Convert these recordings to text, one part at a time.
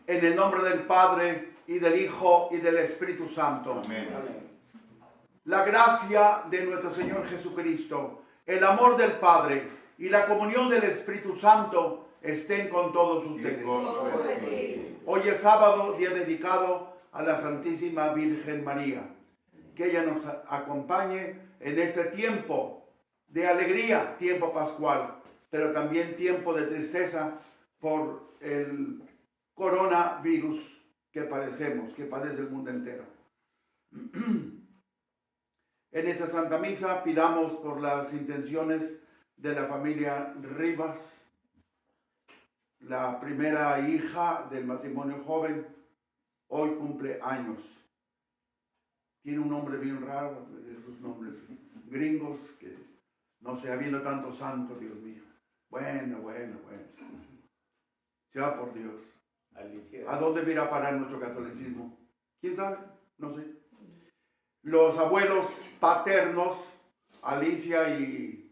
En el nombre del Padre, y del Hijo, y del Espíritu Santo. Amén. La gracia de nuestro Señor Jesucristo, el amor del Padre y la comunión del Espíritu Santo estén con todos ustedes. Hoy es sábado, día dedicado a la Santísima Virgen María. Que ella nos acompañe en este tiempo de alegría, tiempo pascual, pero también tiempo de tristeza por el coronavirus que padecemos, que padece el mundo entero. En esta Santa Misa pidamos por las intenciones de la familia Rivas, la primera hija del matrimonio joven, hoy cumple años. Tiene un nombre bien raro, esos nombres gringos, que no sé, habiendo tanto santo, Dios mío. Bueno. Ya por Dios. ¿A dónde irá a parar nuestro catolicismo? ¿Quién sabe? No sé. Los abuelos paternos, Alicia y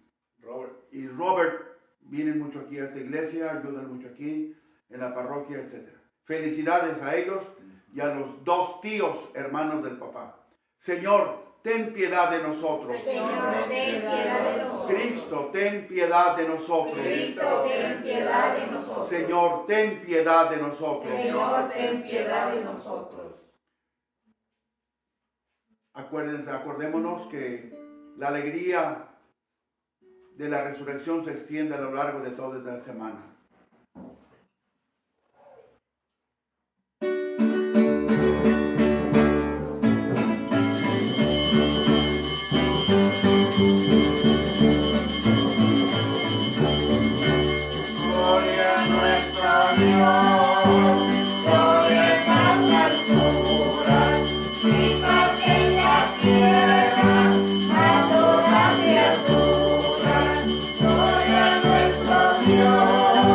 Robert, vienen mucho aquí a esta iglesia, ayudan mucho aquí en la parroquia, etc. Felicidades a ellos y a los dos tíos hermanos del papá. Señor, ten piedad de nosotros. Señor, ten piedad de nosotros. Cristo, ten piedad de nosotros. Cristo, ten piedad de nosotros. Señor, ten piedad de nosotros. Señor, ten piedad de nosotros. Acordémonos que la alegría de la resurrección se extiende a lo largo de toda esta semana. Gloria a nuestro Dios, gloria en las alturas, y paz en la tierra a toda criatura. Gloria a nuestro Dios.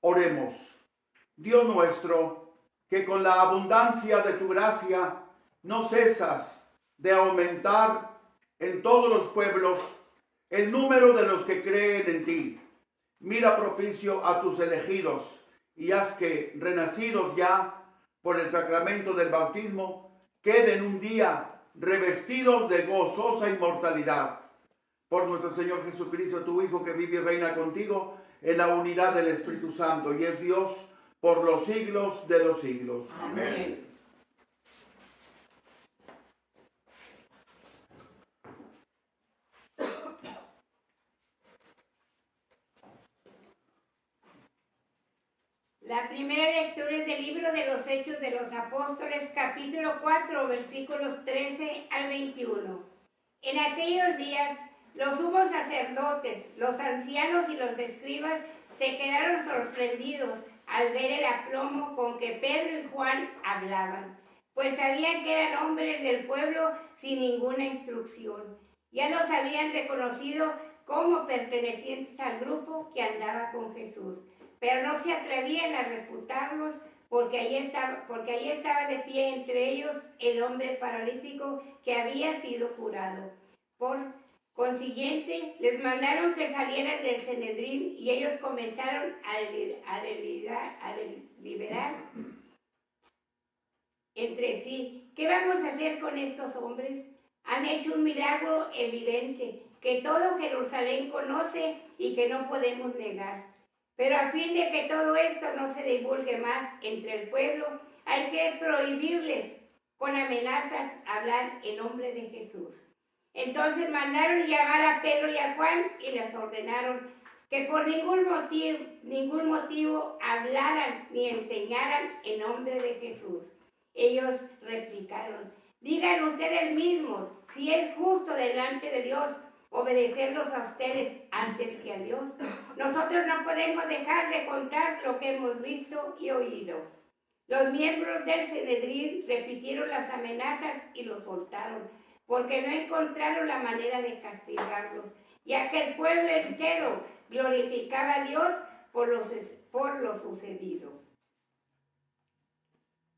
Oremos. Dios nuestro, que con la abundancia de tu gracia no cesas de aumentar en todos los pueblos el número de los que creen en ti. Mira propicio a tus elegidos y haz que, renacidos ya por el sacramento del bautismo, queden un día revestidos de gozosa inmortalidad. Por nuestro Señor Jesucristo, tu Hijo, que vive y reina contigo en la unidad del Espíritu Santo y es Dios por los siglos de los siglos. Amén. La primera lectura es del libro de los Hechos de los Apóstoles, capítulo 4, versículos 13 al 21. En aquellos días, los sumos sacerdotes, los ancianos y los escribas se quedaron sorprendidos al ver el aplomo con que Pedro y Juan hablaban, pues sabían que eran hombres del pueblo sin ninguna instrucción. Ya los habían reconocido como pertenecientes al grupo que andaba con Jesús, pero no se atrevían a refutarlos porque allí estaba de pie entre ellos el hombre paralítico que había sido curado. Por consiguiente, les mandaron que salieran del Sanedrín y ellos comenzaron a deliberar entre sí. ¿Qué vamos a hacer con estos hombres? Han hecho un milagro evidente que todo Jerusalén conoce y que no podemos negar. Pero a fin de que todo esto no se divulgue más entre el pueblo, hay que prohibirles con amenazas hablar en nombre de Jesús. Entonces mandaron llamar a Pedro y a Juan y les ordenaron que por ningún motivo hablaran ni enseñaran en nombre de Jesús. Ellos replicaron: digan ustedes mismos si es justo delante de Dios obedecerlos a ustedes antes que a Dios. Nosotros no podemos dejar de contar lo que hemos visto y oído. Los miembros del Sanedrín repitieron las amenazas y los soltaron, porque no encontraron la manera de castigarlos, ya que el pueblo entero glorificaba a Dios por lo sucedido.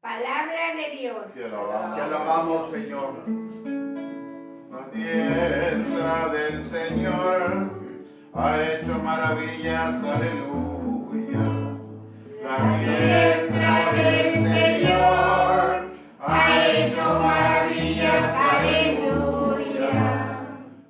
Palabra de Dios. Te alabamos, Señor. La diestra del Señor ha hecho maravillas, aleluya. La diestra del Señor ha hecho maravillas, aleluya.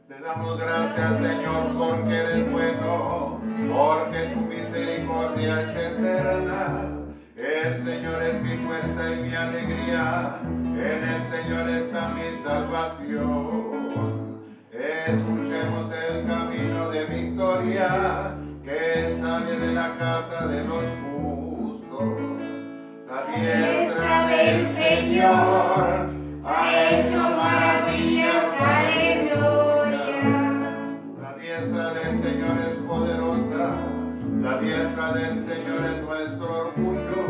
Te damos gracias, Señor, porque eres bueno, porque tu misericordia es eterna. El Señor es mi fuerza y mi alegría, en el Señor está mi salvación. Escuchemos el camino de victoria que sale de la casa de los justos. La diestra del Señor ha hecho maravillas, aleluya. La diestra del Señor es poderosa, la diestra del Señor es nuestro orgullo.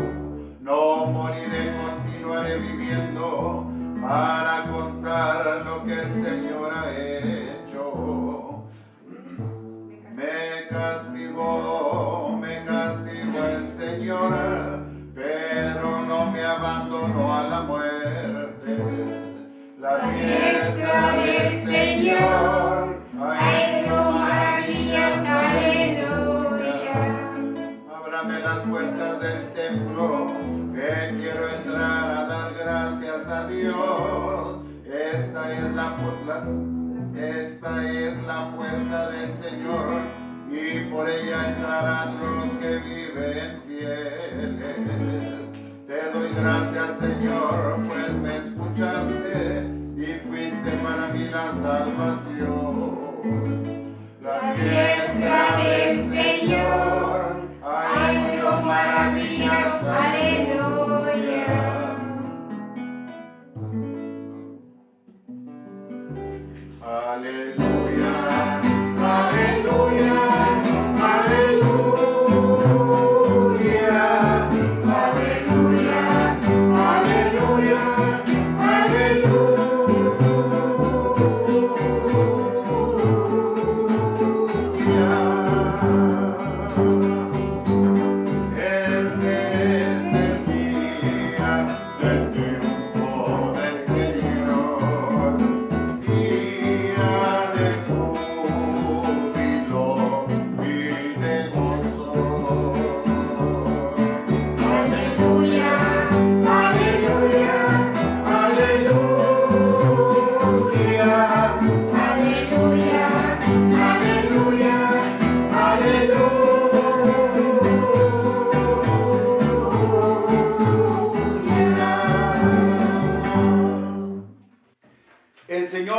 No moriré, continuaré viviendo para contar lo que el Señor ha hecho. Me castigó el Señor, pero no me abandonó a la muerte. La diestra del Señor ha hecho maravillas, aleluya. Ábrame las puertas del templo, que quiero entrar a dar gracias a Dios. Esta es la puerta del Señor, y por ella entrarán los que viven fieles. Te doy gracias, Señor, pues me escuchaste y fuiste para mí la salvación. La diestra del Señor ha hecho maravillas, aleluya. Aleluya, aleluya, aleluya, aleluya, aleluya, aleluya.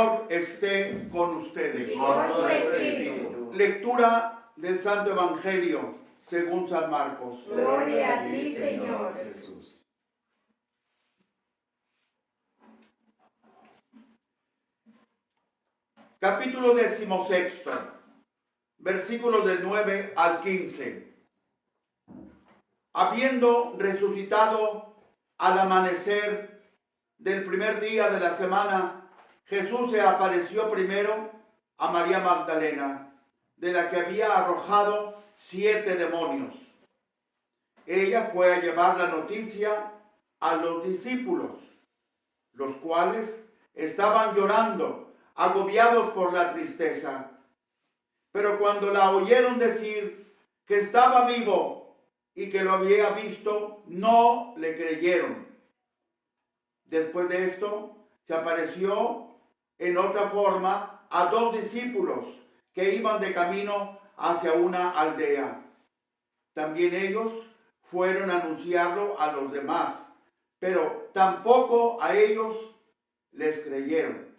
Señor esté con ustedes. Y con su espíritu. Lectura del Santo Evangelio según San Marcos. Gloria a ti, Señor. Capítulo 16, versículos del 9 al 15. Habiendo resucitado al amanecer del primer día de la semana, Jesús se apareció primero a María Magdalena, de la que había arrojado 7 demonios. Ella fue a llevar la noticia a los discípulos, los cuales estaban llorando, agobiados por la tristeza. Pero cuando la oyeron decir que estaba vivo y que lo había visto, no le creyeron. Después de esto, se apareció en otra forma a 2 discípulos que iban de camino hacia una aldea. También ellos fueron a anunciarlo a los demás, pero tampoco a ellos les creyeron.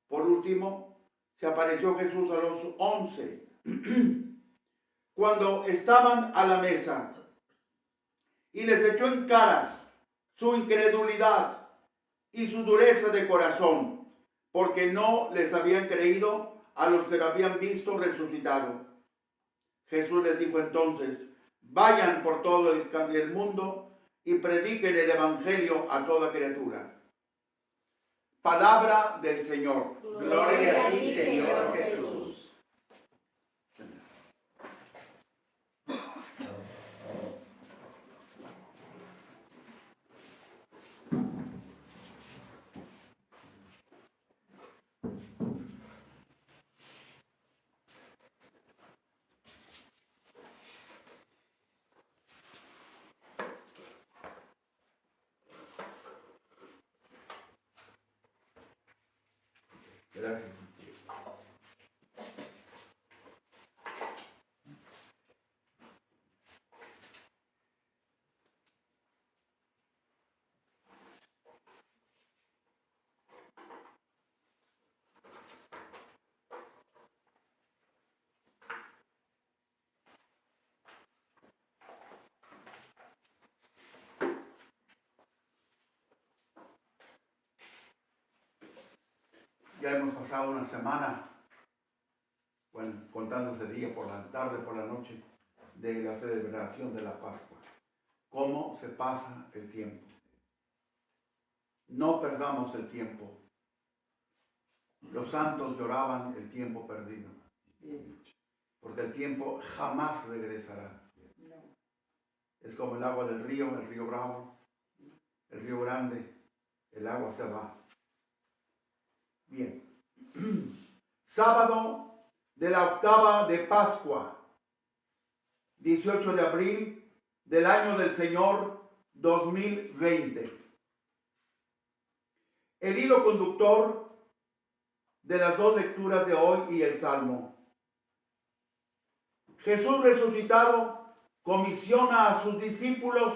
Por último, se apareció Jesús a los 11, cuando estaban a la mesa, y les echó en cara su incredulidad y su dureza de corazón, porque no les habían creído a los que lo habían visto resucitado. Jesús les dijo entonces: vayan por todo el mundo y prediquen el evangelio a toda criatura. Palabra del Señor. Gloria a ti, Señor Jesús. Gracias. Ya hemos pasado una semana, bueno, contando ese día por la tarde, por la noche, de la celebración de la Pascua. ¿Cómo se pasa el tiempo? No perdamos el tiempo. Los santos lloraban el tiempo perdido, porque el tiempo jamás regresará. Es como el agua del río, el río Bravo, el río Grande, el agua se va. Bien. Sábado de la octava de Pascua, 18 de abril del año del Señor 2020. El hilo conductor de las 2 lecturas de hoy y el Salmo. Jesús resucitado comisiona a sus discípulos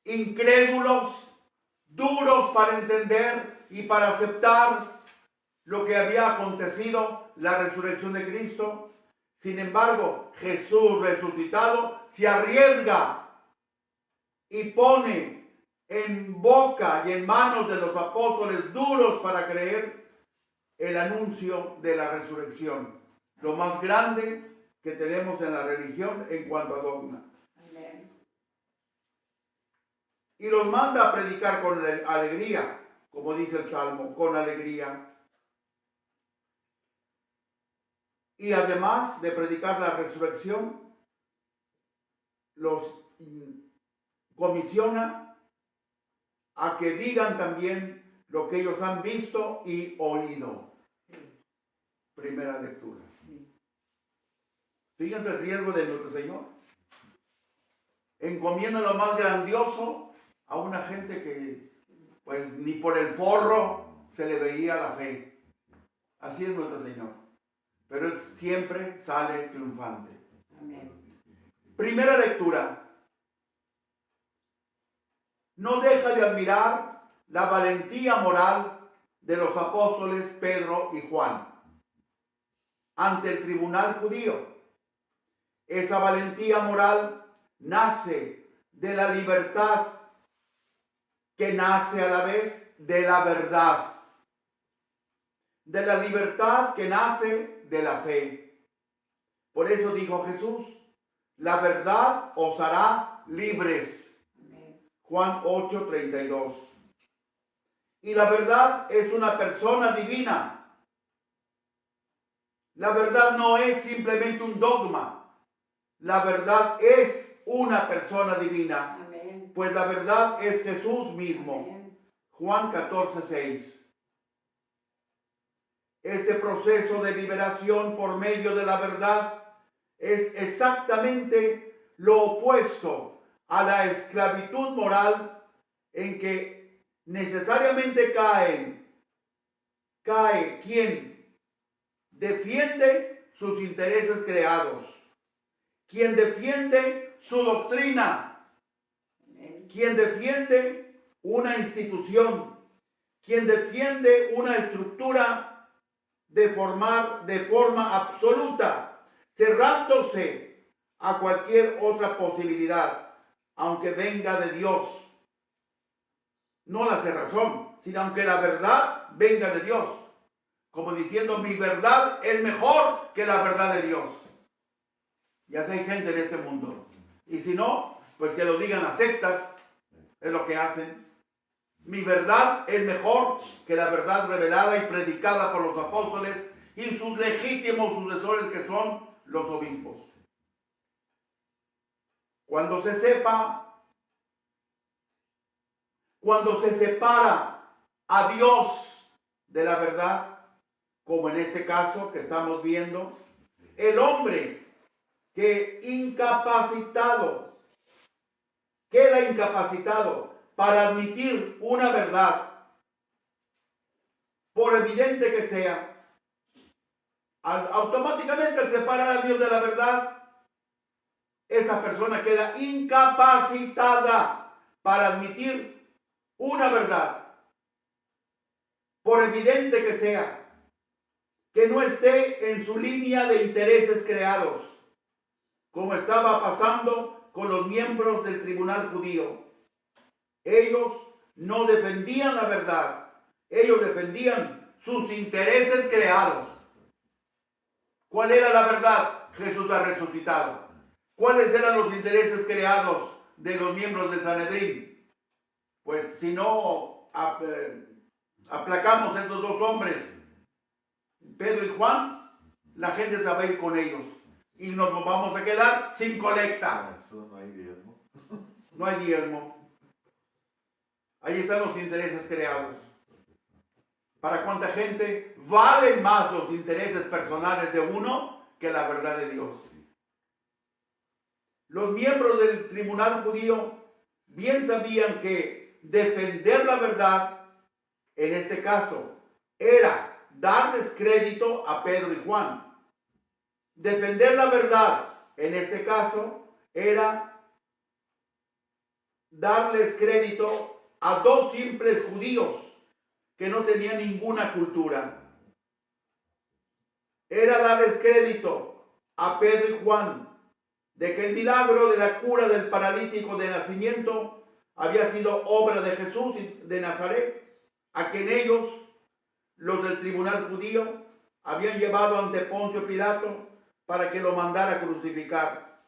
incrédulos, duros para entender y para aceptar lo que había acontecido, la resurrección de Cristo. Sin embargo, Jesús resucitado se arriesga y pone en boca y en manos de los apóstoles duros para creer el anuncio de la resurrección, lo más grande que tenemos en la religión en cuanto a dogma. Amén. Y los manda a predicar con alegría, como dice el Salmo, con alegría. Y además de predicar la resurrección, los comisiona a que digan también lo que ellos han visto y oído. Primera lectura. Fíjense el riesgo de nuestro Señor. Encomienda lo más grandioso a una gente que pues ni por el forro se le veía la fe. Así es nuestro Señor. Pero Él siempre sale triunfante. Amén. Primera lectura. No deja de admirar la valentía moral de los apóstoles Pedro y Juan ante el tribunal judío. Esa valentía moral nace de la libertad, que nace a la vez de la verdad, de la libertad que nace de la fe. Por eso dijo Jesús, la verdad os hará libres. Juan 8:32. Y la verdad es una persona divina. La verdad no es simplemente un dogma. La verdad es una persona divina. Amén. Pues la verdad es Jesús mismo. Amén. Juan 14:6. Este proceso de liberación por medio de la verdad es exactamente lo opuesto a la esclavitud moral en que necesariamente cae quien defiende sus intereses creados, quien defiende su doctrina, quien defiende una institución, quien defiende una estructura de forma absoluta, cerrándose a cualquier otra posibilidad, aunque venga de Dios. No la cerrazón, sino aunque la verdad venga de Dios. Como diciendo, mi verdad es mejor que la verdad de Dios. Ya sé, hay gente en este mundo. Y si no, pues que lo digan a sectas, es lo que hacen. Mi verdad es mejor que la verdad revelada y predicada por los apóstoles y sus legítimos sucesores, que son los obispos. Cuando se separa a Dios de la verdad, como en este caso que estamos viendo, el hombre que queda incapacitado para admitir una verdad, por evidente que sea, automáticamente al separar a Dios de la verdad, esa persona queda incapacitada para admitir una verdad, por evidente que sea, que no esté en su línea de intereses creados, como estaba pasando con los miembros del tribunal judío. Ellos no defendían la verdad, ellos defendían sus intereses creados. ¿Cuál era la verdad? Jesús ha resucitado. ¿Cuáles eran los intereses creados de los miembros del Sanedrín? Pues si no aplacamos a estos dos hombres, Pedro y Juan, la gente se va a ir con ellos y nos vamos a quedar sin colecta. Eso no hay diezmo. No hay diezmo. Ahí están los intereses creados. ¿Para cuánta gente valen más los intereses personales de uno que la verdad de Dios? Los miembros del tribunal judío bien sabían que defender la verdad, en este caso, era darles crédito a Pedro y Juan. Defender la verdad, en este caso, era darles crédito a dos simples judíos que no tenían ninguna cultura. Era darles crédito a Pedro y Juan de que el milagro de la cura del paralítico de nacimiento había sido obra de Jesús de Nazaret, a quien ellos, los del tribunal judío, habían llevado ante Poncio Pilato para que lo mandara a crucificar.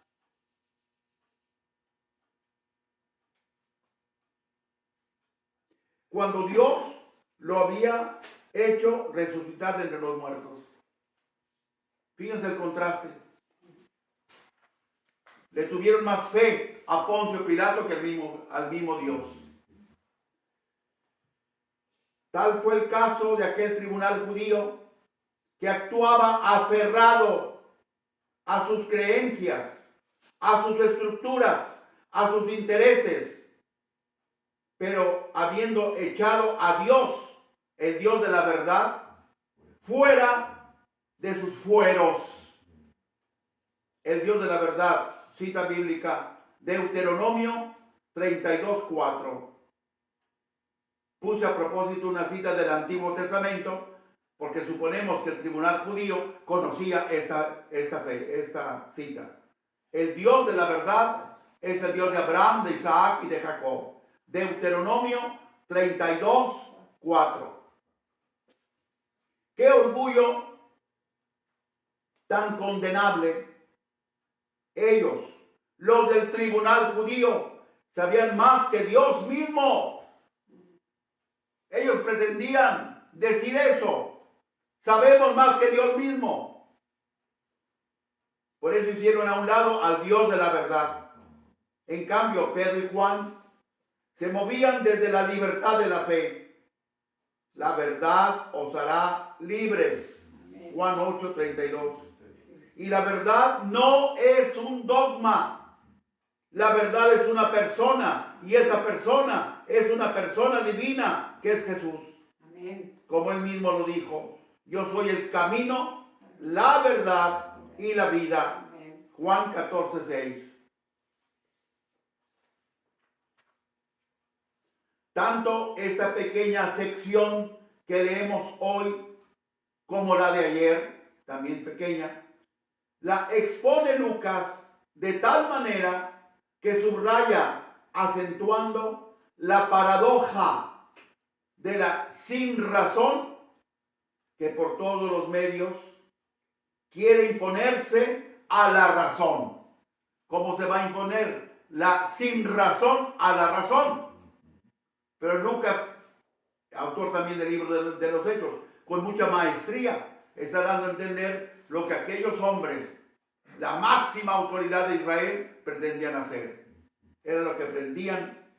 Cuando Dios lo había hecho resucitar de entre los muertos. Fíjense el contraste. Le tuvieron más fe a Poncio Pilato que al mismo Dios. Tal fue el caso de aquel tribunal judío que actuaba aferrado a sus creencias, a sus estructuras, a sus intereses, pero habiendo echado a Dios, el Dios de la verdad, fuera de sus fueros. El Dios de la verdad, cita bíblica, Deuteronomio 32:4. Puse a propósito una cita del Antiguo Testamento porque suponemos que el tribunal judío conocía esta cita. El Dios de la verdad es el Dios de Abraham, de Isaac y de Jacob. Deuteronomio 32:4. Qué orgullo tan condenable. Ellos, los del tribunal judío, sabían más que Dios mismo. Ellos pretendían decir eso. Sabemos más que Dios mismo. Por eso hicieron a un lado al Dios de la verdad. En cambio, Pedro y Juan se movían desde la libertad de la fe. La verdad os hará libres. Juan 8:32. Y la verdad no es un dogma. La verdad es una persona. Y esa persona es una persona divina, que es Jesús. Amén. Como él mismo lo dijo. Yo soy el camino, la verdad y la vida. Amén. Juan 14:6. Tanto esta pequeña sección que leemos hoy como la de ayer, también pequeña, la expone Lucas de tal manera que subraya, acentuando la paradoja de la sin razón que por todos los medios quiere imponerse a la razón. ¿Cómo se va a imponer la sin razón a la razón? Pero Lucas, autor también del libro de los Hechos, con mucha maestría, está dando a entender lo que aquellos hombres, la máxima autoridad de Israel, pretendían hacer. Era lo que pretendían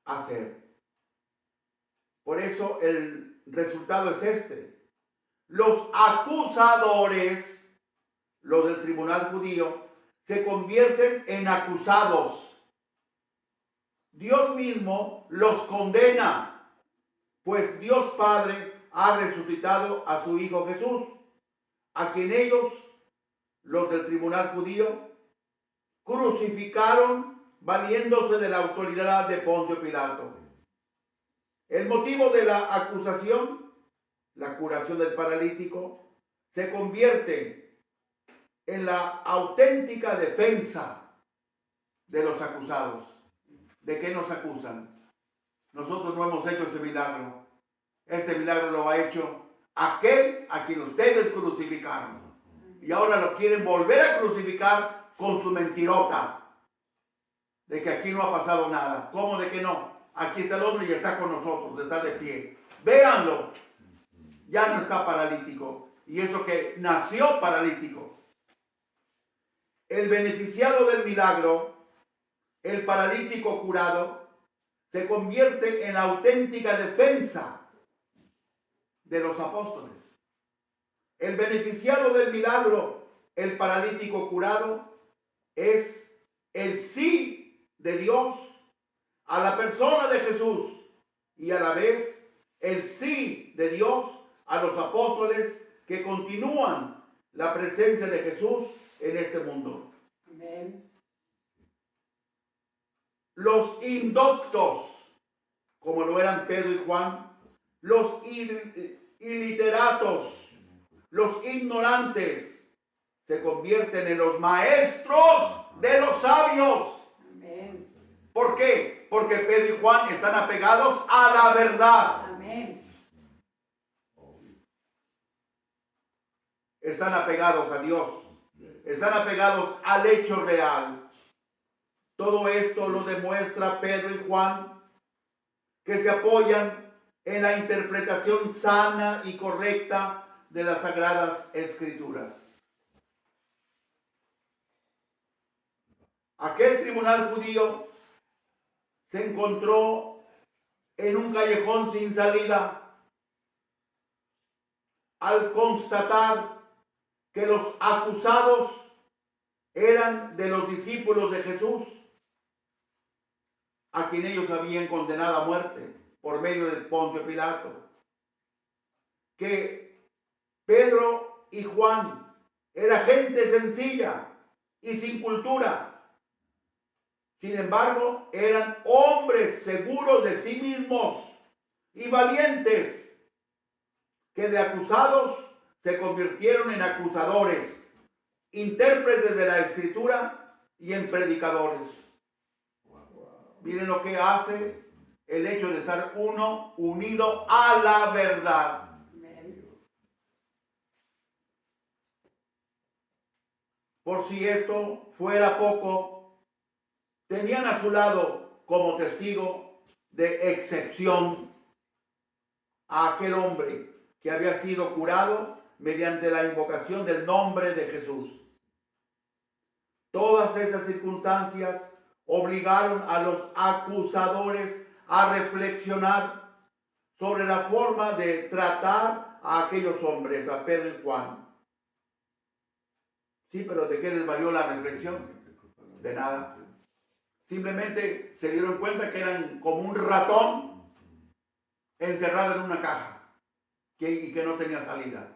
hacer. Por eso el resultado es este. Los acusadores, los del tribunal judío, se convierten en acusados. Dios mismo los condena, pues Dios Padre ha resucitado a su Hijo Jesús, a quien ellos, los del tribunal judío, crucificaron valiéndose de la autoridad de Poncio Pilato. El motivo de la acusación, la curación del paralítico, se convierte en la auténtica defensa de los acusados. ¿De qué nos acusan? Nosotros no hemos hecho ese milagro. Este milagro lo ha hecho aquel a quien ustedes crucificaron. Y ahora lo quieren volver a crucificar con su mentirota. De que aquí no ha pasado nada. ¿Cómo de que no? Aquí está el hombre y está con nosotros, está de pie. Véanlo. Ya no está paralítico. Y eso que nació paralítico. El beneficiado del milagro, el paralítico curado, se convierte en la auténtica defensa de los apóstoles. El beneficiado del milagro, el paralítico curado, es el sí de Dios a la persona de Jesús y a la vez el sí de Dios a los apóstoles que continúan la presencia de Jesús en este mundo. Amén. Los indoctos, como lo eran Pedro y Juan, los iliteratos, los ignorantes, se convierten en los maestros de los sabios. Amén. ¿Por qué? Porque Pedro y Juan están apegados a la verdad. Amén. Están apegados a Dios. Están apegados al hecho real. Todo esto lo demuestra Pedro y Juan, que se apoyan en la interpretación sana y correcta de las Sagradas Escrituras. Aquel tribunal judío se encontró en un callejón sin salida al constatar que los acusados eran de los discípulos de Jesús, a quien ellos habían condenado a muerte por medio de Poncio Pilato. Que Pedro y Juan era gente sencilla y sin cultura. Sin embargo, eran hombres seguros de sí mismos y valientes, que de acusados se convirtieron en acusadores, intérpretes de la Escritura y en predicadores. Miren lo que hace el hecho de estar uno unido a la verdad. Por si esto fuera poco, tenían a su lado como testigo de excepción a aquel hombre que había sido curado mediante la invocación del nombre de Jesús. Todas esas circunstancias obligaron a los acusadores a reflexionar sobre la forma de tratar a aquellos hombres, a Pedro y Juan. Sí, pero ¿de qué les valió la reflexión? De nada. Simplemente se dieron cuenta que eran como un ratón encerrado en una caja y que no tenía salida.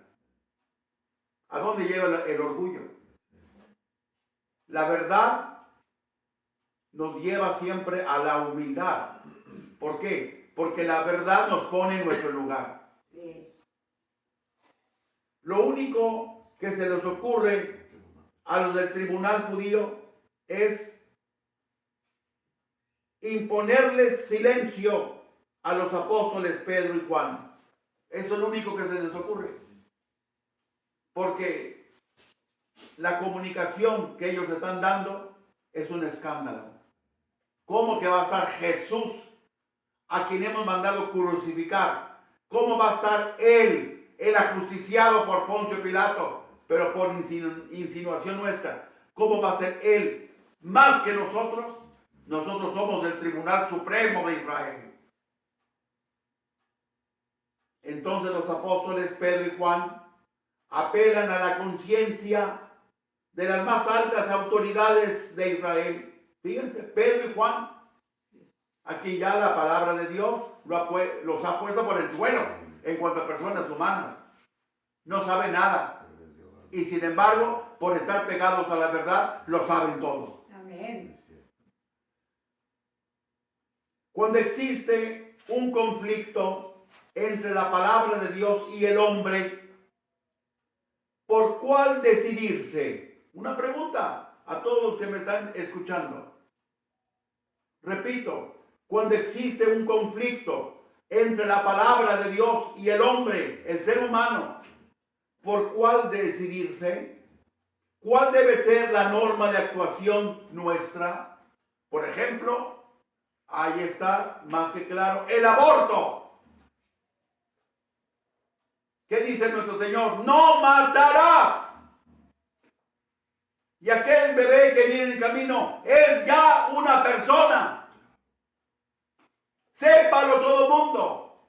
¿A dónde lleva el orgullo? La verdad nos lleva siempre a la humildad. ¿Por qué? Porque la verdad nos pone en nuestro lugar. Lo único que se les ocurre a los del tribunal judío es imponerles silencio a los apóstoles Pedro y Juan. Eso es lo único que se les ocurre. Porque la comunicación que ellos están dando es un escándalo. ¿Cómo que va a estar Jesús, a quien hemos mandado crucificar? ¿Cómo va a estar Él, el ajusticiado por Poncio Pilato, pero por insinuación nuestra? ¿Cómo va a ser Él más que nosotros? Nosotros somos del Tribunal Supremo de Israel. Entonces los apóstoles Pedro y Juan apelan a la conciencia de las más altas autoridades de Israel. Fíjense, Pedro y Juan, aquí ya la palabra de Dios los ha puesto por el suelo en cuanto a personas humanas. No saben nada. Y sin embargo, por estar pegados a la verdad, lo saben todo. Amén. Cuando existe un conflicto entre la palabra de Dios y el hombre, ¿por cuál decidirse? Una pregunta a todos los que me están escuchando. Repito, cuando existe un conflicto entre la palabra de Dios y el hombre, el ser humano, ¿por cuál decidirse? ¿Cuál debe ser la norma de actuación nuestra? Por ejemplo, ahí está más que claro, el aborto. ¿Qué dice nuestro Señor? No matarás. Y aquel bebé que viene en el camino es ya una persona. Sépalo todo el mundo.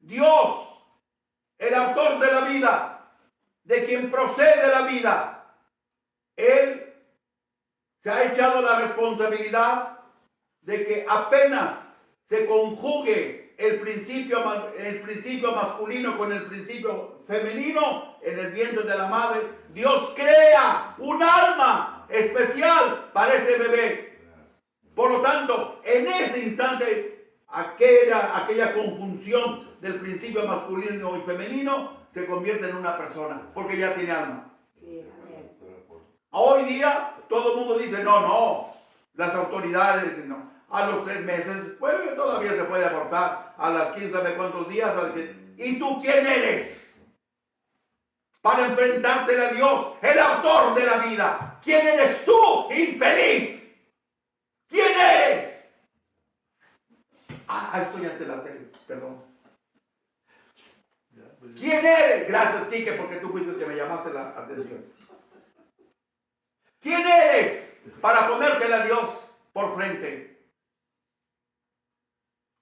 Dios, el autor de la vida, de quien procede la vida, Él se ha echado la responsabilidad de que apenas se conjugue el principio masculino con el principio femenino en el vientre de la madre, Dios crea un alma especial para ese bebé. Por lo tanto, en ese instante, aquella conjunción del principio masculino y femenino se convierte en una persona, porque ya tiene alma. Sí, amén. Hoy día todo el mundo dice, no, las autoridades, no. A los 3 meses, pues todavía se puede abortar. A las 15, ¿sabe cuántos días? ¿Y tú quién eres? Para enfrentarte a Dios, el autor de la vida. ¿Quién eres tú, infeliz? ¿Quién eres? Esto ya te la tengo, perdón. ¿Quién eres? Gracias, Quique, porque tú fuiste el que me llamaste la atención. ¿Quién eres para ponértela a Dios por frente?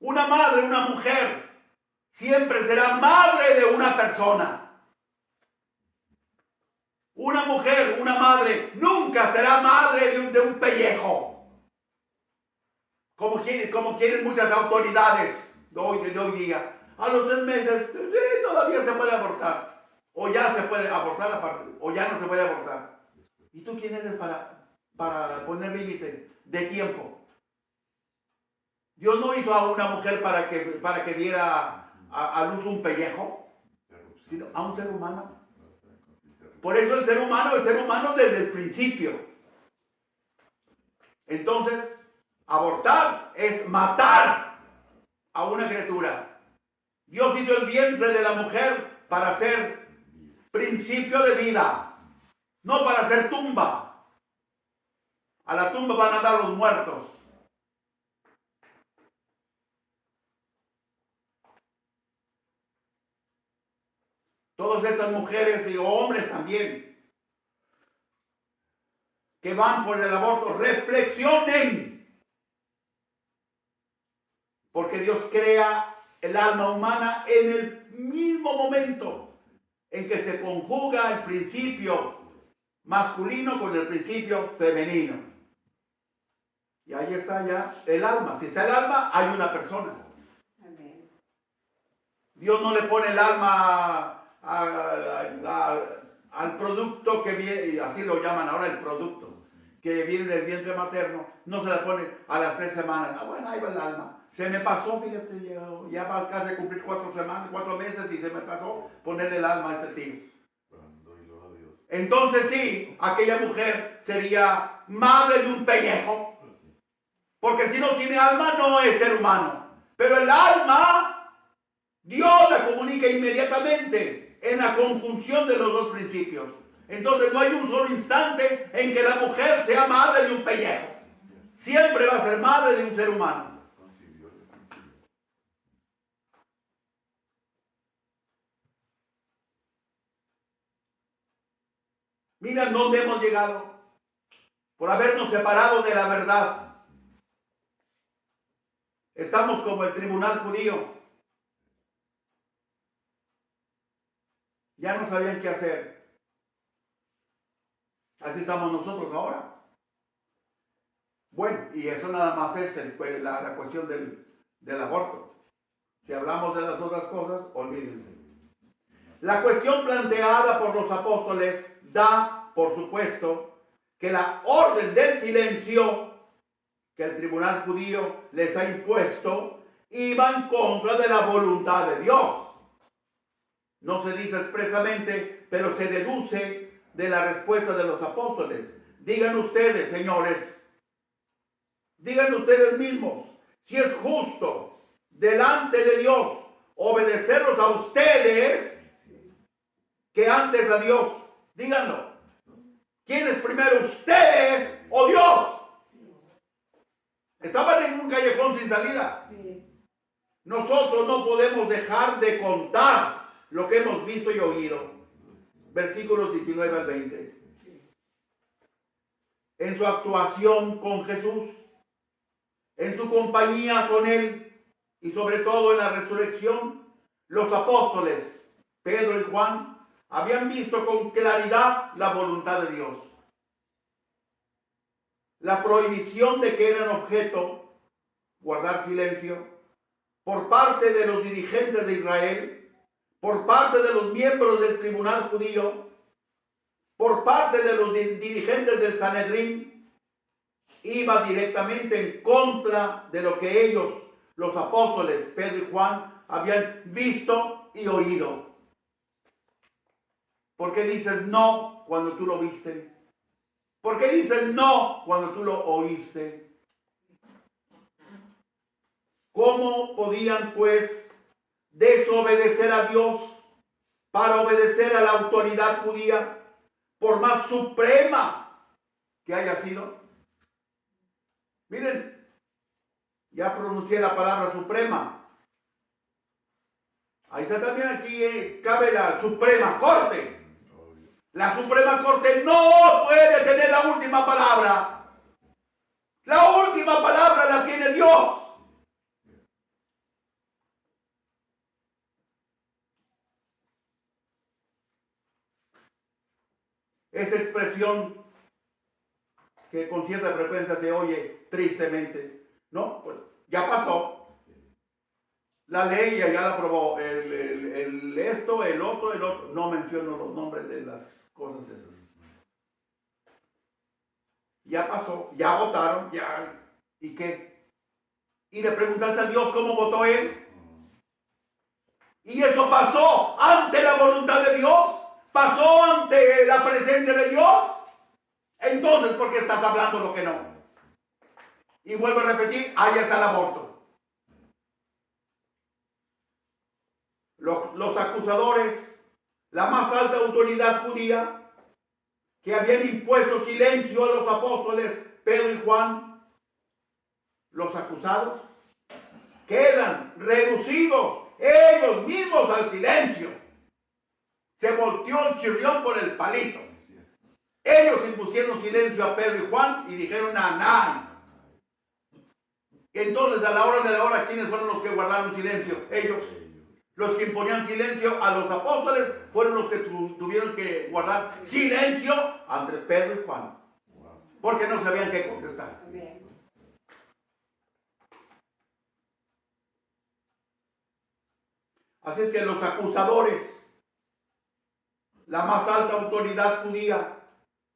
Una madre, una mujer, siempre será madre de una persona. Una mujer, una madre, nunca será madre de un pellejo. Como quieren muchas autoridades de hoy día. A los 3 meses, sí, todavía se puede abortar. O ya se puede abortar aparte, o ya no se puede abortar. ¿Y tú quién eres para poner límite de tiempo? Dios no hizo a una mujer para que diera a luz un pellejo, sino a un ser humano. Por eso el ser humano es ser humano desde el principio. Entonces, abortar es matar a una criatura. Dios hizo el vientre de la mujer para ser principio de vida, no para ser tumba. A la tumba van a dar los muertos. Todas estas mujeres y hombres también que van por el aborto, reflexionen. Porque Dios crea el alma humana en el mismo momento en que se conjuga el principio masculino con el principio femenino. Y ahí está ya el alma. Si está el alma, hay una persona. Dios no le pone el alma al producto que viene, así lo llaman ahora el producto, que viene del vientre materno, no se la pone a las 3 semanas. Ah, bueno, ahí va el alma. Se me pasó, fíjate, ya va casi a cumplir 4 semanas, 4 meses y se me pasó ponerle el alma a este tío. Entonces sí, aquella mujer sería madre de un pellejo, porque si no tiene alma no es ser humano. Pero el alma, Dios la comunica inmediatamente en la conjunción de los dos principios. Entonces no hay un solo instante en que la mujer sea madre de un pellejo. Siempre va a ser madre de un ser humano. Miren dónde hemos llegado por habernos separado de la verdad. Estamos como el tribunal judío. Ya no sabían qué hacer. Así estamos nosotros ahora. Bueno, y eso nada más es la cuestión del aborto. Si hablamos de las otras cosas, olvídense. La cuestión planteada por los apóstoles da, por supuesto, que la orden del silencio que el tribunal judío les ha impuesto iba en contra de la voluntad de Dios. No se dice expresamente, pero se deduce de la respuesta de los apóstoles. Digan ustedes, señores, digan ustedes mismos, si es justo delante de Dios obedecerlos a ustedes que antes a Dios. Díganlo. ¿Quién es primero, ustedes o Dios? Estaban en un callejón sin salida. Nosotros no podemos dejar de contar lo que hemos visto y oído. Versículos 19 al 20. En su actuación con Jesús, en su compañía con Él y sobre todo en la resurrección, los apóstoles Pedro y Juan habían visto con claridad la voluntad de Dios. La prohibición de que eran objeto, guardar silencio, por parte de los dirigentes de Israel, por parte de los miembros del tribunal judío, por parte de los dirigentes del Sanedrín, iba directamente en contra de lo que ellos, los apóstoles Pedro y Juan, habían visto y oído. ¿Por qué dices no cuando tú lo viste? ¿Por qué dices no cuando tú lo oíste? ¿Cómo podían, pues, desobedecer a Dios para obedecer a la autoridad judía, por más suprema que haya sido? Miren, ya pronuncié la palabra suprema. Ahí está también, aquí cabe la Suprema Corte. La Suprema Corte no puede tener la última palabra. La última palabra la tiene Dios. Esa expresión que con cierta frecuencia se oye tristemente, ¿no? Pues ya pasó. La ley ya la aprobó. Esto, el otro. No menciono los nombres de las cosas esas. Ya pasó, ya votaron, ya. ¿Y qué? Y le preguntaste a Dios cómo votó él. Y eso pasó ante la voluntad de Dios. Pasó ante la presencia de Dios. Entonces, ¿por qué estás hablando lo que no? Y vuelvo a repetir, ahí está el aborto. Los acusadores, la más alta autoridad judía, que habían impuesto silencio a los apóstoles Pedro y Juan, los acusados, quedan reducidos ellos mismos al silencio. Se volteó el chirrión por el palito. Ellos impusieron silencio a Pedro y Juan y dijeron a nadie. Entonces, a la hora de la hora, ¿quiénes fueron los que guardaron silencio? Ellos. Los que imponían silencio a los apóstoles fueron los que tuvieron que guardar silencio entre Pedro y Juan. Porque no sabían qué contestar. Así es que los acusadores, la más alta autoridad judía,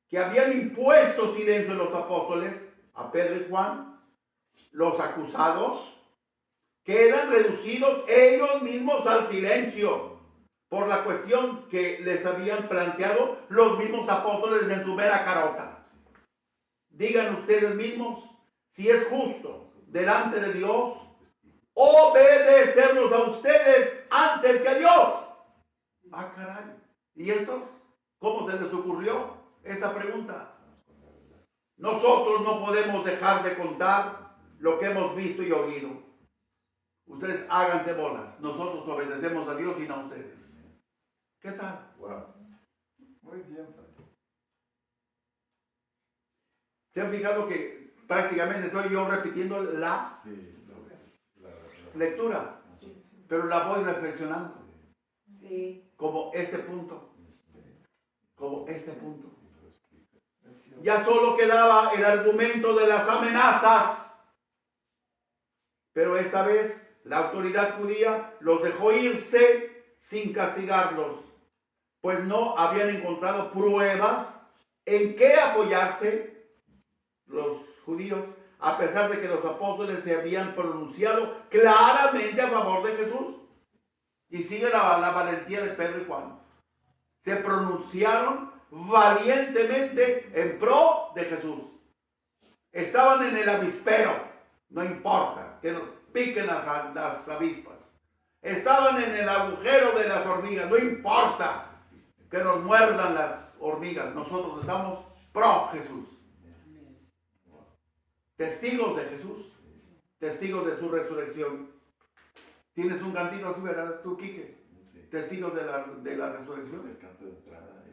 que habían impuesto silencio a los apóstoles, a Pedro y Juan, los acusados, quedan reducidos ellos mismos al silencio por la cuestión que les habían planteado los mismos apóstoles en su mera carota. Digan ustedes mismos si es justo delante de Dios obedecerlos a ustedes antes que a Dios. Ah, caray. ¿Y esto? ¿Cómo se les ocurrió esa pregunta? Nosotros no podemos dejar de contar lo que hemos visto y oído. Ustedes háganse bolas. Nosotros obedecemos a Dios y no a ustedes. ¿Qué tal? Wow. Muy bien, padre. ¿Se han fijado que prácticamente estoy yo repitiendo la lectura? Pero la voy reflexionando. Sí. Como este punto. Como este punto. Ya solo quedaba el argumento de las amenazas. Pero esta vez la autoridad judía los dejó irse sin castigarlos, pues no habían encontrado pruebas en qué apoyarse los judíos, a pesar de que los apóstoles se habían pronunciado claramente a favor de Jesús. Y sigue la valentía de Pedro y Juan. Se pronunciaron valientemente en pro de Jesús. Estaban en el avispero, no importa que nos piquen las avispas. Estaban en el agujero de las hormigas, no importa que nos muerdan las hormigas. Nosotros estamos pro Jesús. Testigos de Jesús, testigos de su resurrección. Tienes un cantito así, ¿verdad? Tú, Quique. Sí. Testigos de la resurrección. El canto de entrada.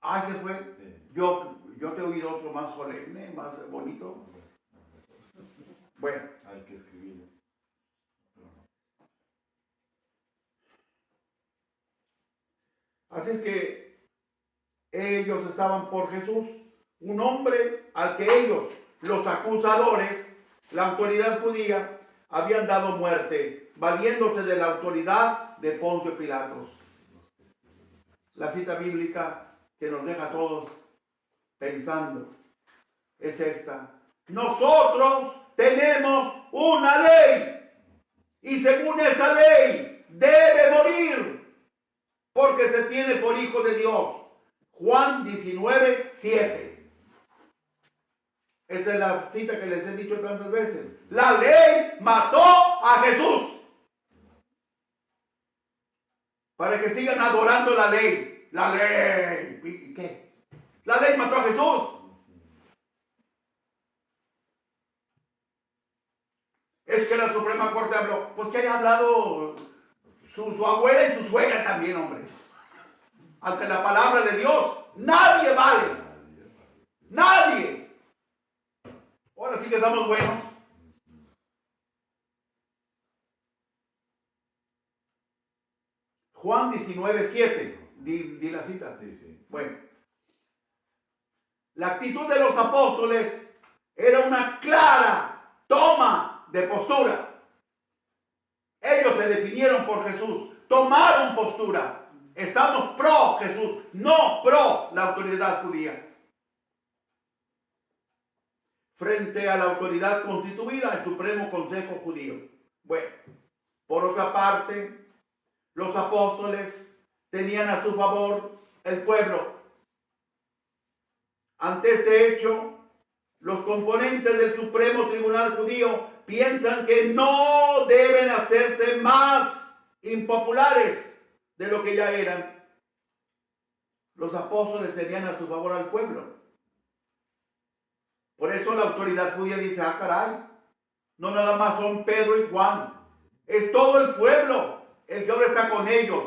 Ah, ese fue. Sí. Yo te he oído otro más solemne, más bonito. Bueno. Hay que escribirlo. Así es que ellos estaban por Jesús, un hombre al que ellos, los acusadores, la autoridad judía, habían dado muerte, valiéndose de la autoridad de Poncio Pilatos. La cita bíblica que nos deja a todos pensando es esta: nosotros tenemos una ley y según esa ley debe morir porque se tiene por hijo de Dios. Juan 19:7. Esta es la cita que les he dicho tantas veces. La ley mató a Jesús para que sigan adorando la ley. La ley. ¿Y qué? La ley mató a Jesús. Es que la Suprema Corte habló. Pues que haya hablado su abuela y su suegra también, hombre. Ante la palabra de Dios, nadie vale. Nadie. Ahora sí que estamos buenos. Juan 19:7. Di la cita. Sí. Bueno. La actitud de los apóstoles era una clara toma de postura. Ellos se definieron por Jesús, tomaron postura. Estamos pro Jesús, no pro la autoridad judía. frente a la autoridad constituida, el Supremo Consejo Judío. Bueno, por otra parte, los apóstoles tenían a su favor el pueblo. Ante este hecho, los componentes del Supremo Tribunal Judío piensan que no deben hacerse más impopulares de lo que ya eran. Los apóstoles tenían a su favor al pueblo. Por eso la autoridad judía dice, ah, caray, no nada más son Pedro y Juan, es todo el pueblo el que ahora está con ellos.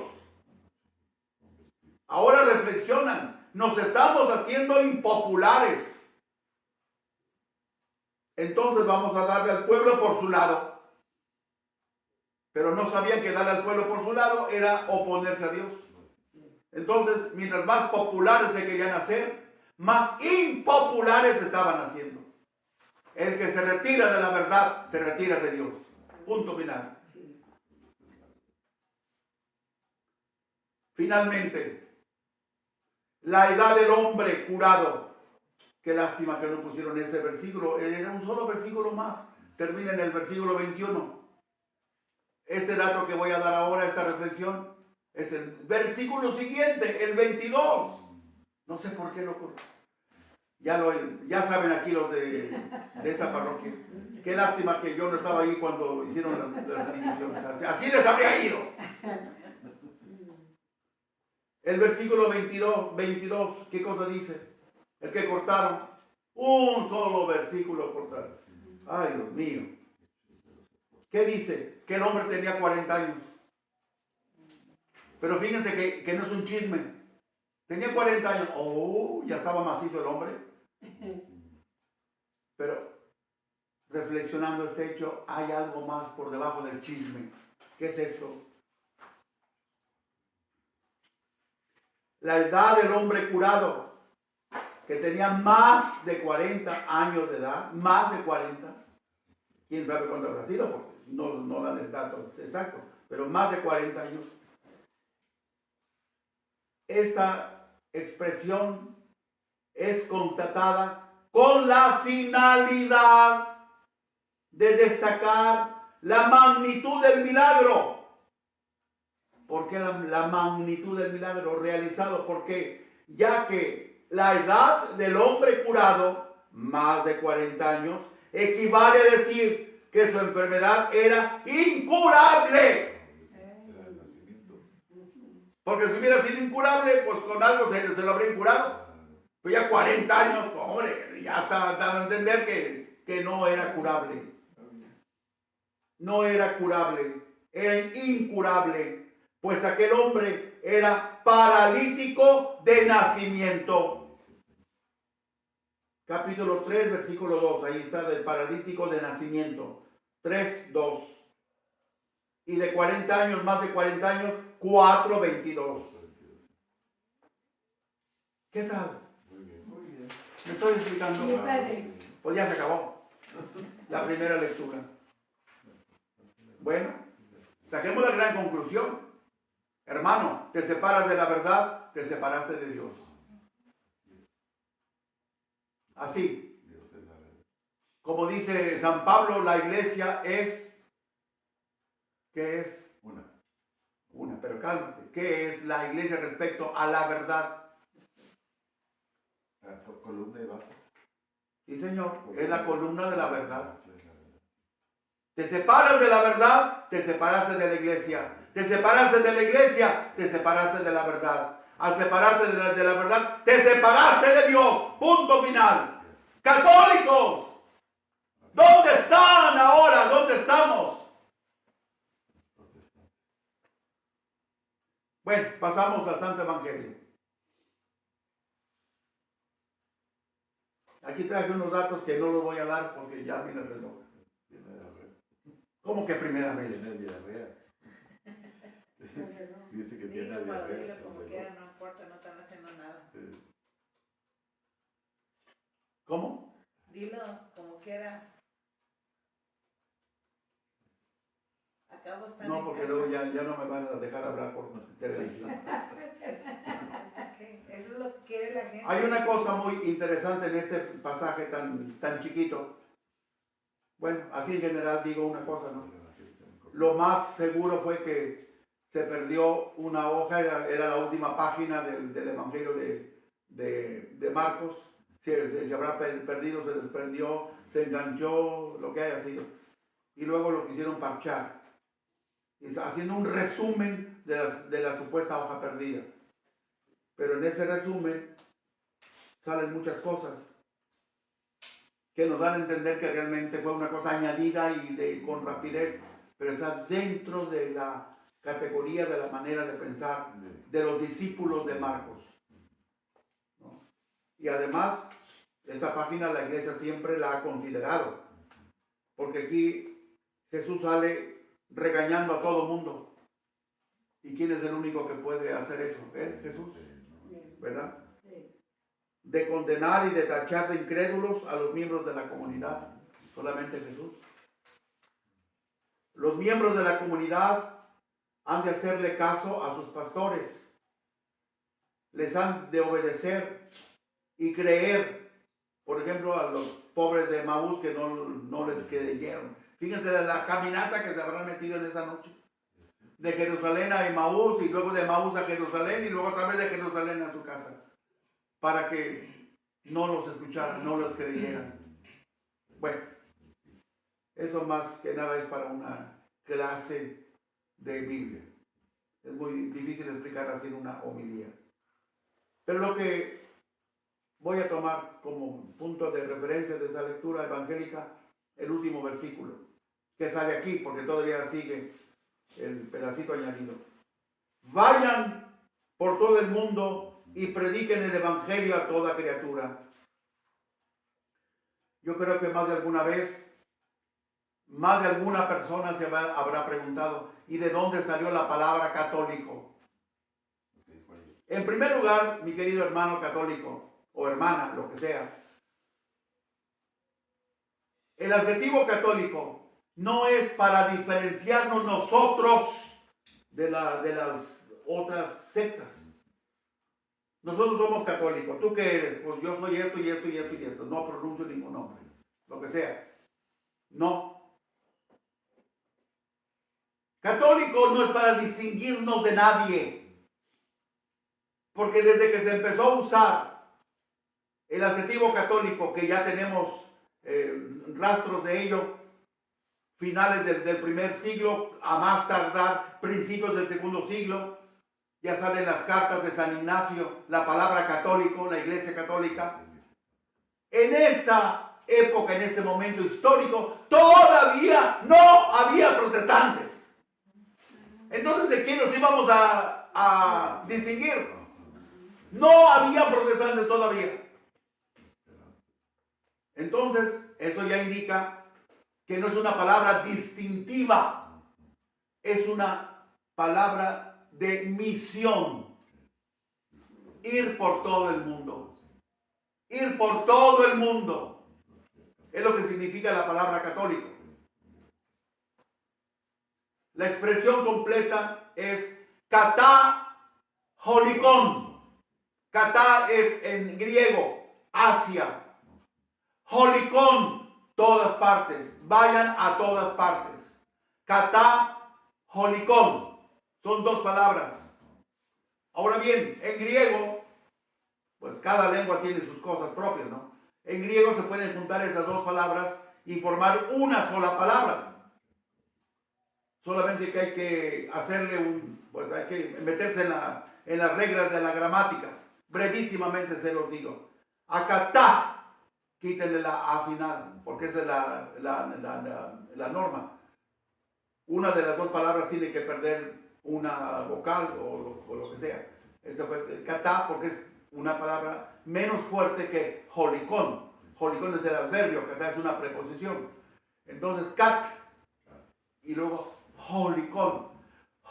Ahora reflexionan, nos estamos haciendo impopulares. Entonces vamos a darle al pueblo por su lado. Pero no sabían que darle al pueblo por su lado era oponerse a Dios. Entonces, mientras más populares se querían hacer, más impopulares estaban haciendo. El que se retira de la verdad, se retira de Dios. Punto final. Finalmente, la edad del hombre curado. Qué lástima que no pusieron ese versículo. Era un solo versículo más. Termina en el versículo 21. Este dato que voy a dar ahora, esta reflexión, es el versículo siguiente, el 22. No sé por qué lo ocurre. Ya saben aquí los de esta parroquia. Qué lástima que yo no estaba ahí cuando hicieron las divisiones. Así les habría ido. El versículo 22, ¿qué cosa dice? El que cortaron. Un solo versículo cortaron. Ay, Dios mío. ¿Qué dice? Que el hombre tenía 40 años. Pero fíjense que no es un chisme. Tenía 40 años. Oh, ya estaba macizo el hombre. Pero reflexionando este hecho, hay algo más por debajo del chisme. ¿Qué es esto? La edad del hombre curado, que tenía más de 40 años de edad, más de 40. ¿Quién sabe cuánto habrá sido? Porque no dan el dato exacto, pero más de 40 años. Esta expresión es constatada con la finalidad de destacar la magnitud del milagro. ¿Por qué la magnitud del milagro realizado? Porque ya que la edad del hombre curado, más de 40 años, equivale a decir que su enfermedad era incurable. Porque si hubiera sido incurable, pues con algo se lo habría incurado. Pero ya 40 años, hombre, ya estaba dando a entender que no era curable. No era curable, era incurable, pues aquel hombre era paralítico de nacimiento. Capítulo 3, versículo 2, ahí está del paralítico de nacimiento. 3, 2. Y de 40 años, más de 40 años, 4, 22. ¿Qué tal? Muy bien, muy bien. ¿Me estoy explicando? Sí, padre. Pues ya se acabó la primera lectura. Bueno, saquemos la gran conclusión. Hermano, te separas de la verdad, te separaste de Dios. Así, Dios es la verdad. como dice San Pablo, la iglesia es, ¿qué es? Una, pero cálmate. ¿Qué es la iglesia respecto a la verdad? La columna y base. Sí, Señor, es la columna de la verdad. Sí, es la verdad. Te separas de la verdad, te separaste de la iglesia. Te separaste de la iglesia, te separaste de la verdad. Al separarte de la verdad, te separaste de Dios. Punto final. Católicos, ¿dónde están ahora? ¿Dónde estamos? Bueno, pasamos al Santo Evangelio. Aquí traje unos datos que no los voy a dar porque ya viene el reloj. Tiene diarrea. ¿Cómo que primera vez? Tiene diarrea. Dice que tiene Dilo, padre, diarrea. dilo como quiera, no importa, no están haciendo nada. ¿Cómo? Dilo como quiera. Acabo están No, en porque casa. luego ya no me van a dejar hablar por televisión. ¿Qué? eso es lo que quiere la gente. Hay una cosa muy interesante en este pasaje tan chiquito. Bueno, así en general digo una cosa, ¿no? Lo más seguro fue que se perdió una hoja, era la última página del Evangelio de Marcos. Se habrá perdido, se desprendió, se enganchó, lo que haya sido. Y luego lo quisieron parchar, haciendo un resumen de la supuesta hoja perdida. Pero en ese resumen salen muchas cosas que nos dan a entender que realmente fue una cosa añadida y con rapidez, pero está dentro de la categoría de la manera de pensar de los discípulos de Marcos, ¿no? Y además, esta página la iglesia siempre la ha considerado, porque aquí Jesús sale regañando a todo el mundo. ¿Y quién es el único que puede hacer eso? Él, Jesús, ¿verdad? De condenar y de tachar de incrédulos a los miembros de la comunidad. Solamente Jesús. Los miembros de la comunidad han de hacerle caso a sus pastores. Les han de obedecer y creer. Por ejemplo, a los pobres de Emaús que no les creyeron. Fíjense la caminata que se habrán metido en esa noche. De Jerusalén a Emaús y luego de Emaús a Jerusalén y luego otra vez de Jerusalén a su casa. Para que no los escucharan, no los creyeran. Bueno, eso más que nada es para una clase de Biblia. Es muy difícil explicar así en una homilía. Pero lo que voy a tomar como punto de referencia de esa lectura evangélica, el último versículo, que sale aquí, porque todavía sigue el pedacito añadido. Vayan por todo el mundo y prediquen el evangelio a toda criatura. Yo creo que más de alguna vez, más de alguna persona se habrá preguntado, ¿y de dónde salió la palabra católico? En primer lugar, mi querido hermano católico, o hermana, lo que sea, el adjetivo católico no es para diferenciarnos nosotros de las otras sectas. Nosotros somos católicos. ¿Tú qué eres? Pues yo soy esto y esto y esto y esto. No pronuncio ningún nombre. Lo que sea. No. Católico no es para distinguirnos de nadie. Porque desde que se empezó a usar el adjetivo católico, que ya tenemos rastros de ello, finales del primer siglo, a más tardar principios del segundo siglo, ya salen las cartas de San Ignacio, la palabra católico, la iglesia católica. En esa época, en ese momento histórico, todavía no había protestantes. Entonces, ¿de quién nos íbamos a distinguir? No había protestantes todavía. Entonces, eso ya indica que no es una palabra distintiva, es una palabra de misión. Ir por todo el mundo. Ir por todo el mundo. Es lo que significa la palabra católico. La expresión completa es kataholikon. Kata es en griego, Asia. Holikon, todas partes. Vayan a todas partes. Kataholikon. Son dos palabras. Ahora bien, en griego, pues cada lengua tiene sus cosas propias, ¿no? En griego se pueden juntar esas dos palabras y formar una sola palabra. Solamente que hay que hacerle pues hay que meterse en las reglas de la gramática. Brevísimamente se los digo. Akatá, quítenle la A final, porque esa es la norma. Una de las dos palabras tiene que perder una vocal o lo que sea. Eso fue katá, porque es una palabra menos fuerte que holikon. Holikon es el adverbio, katá es una preposición. Entonces, kat, y luego holikon.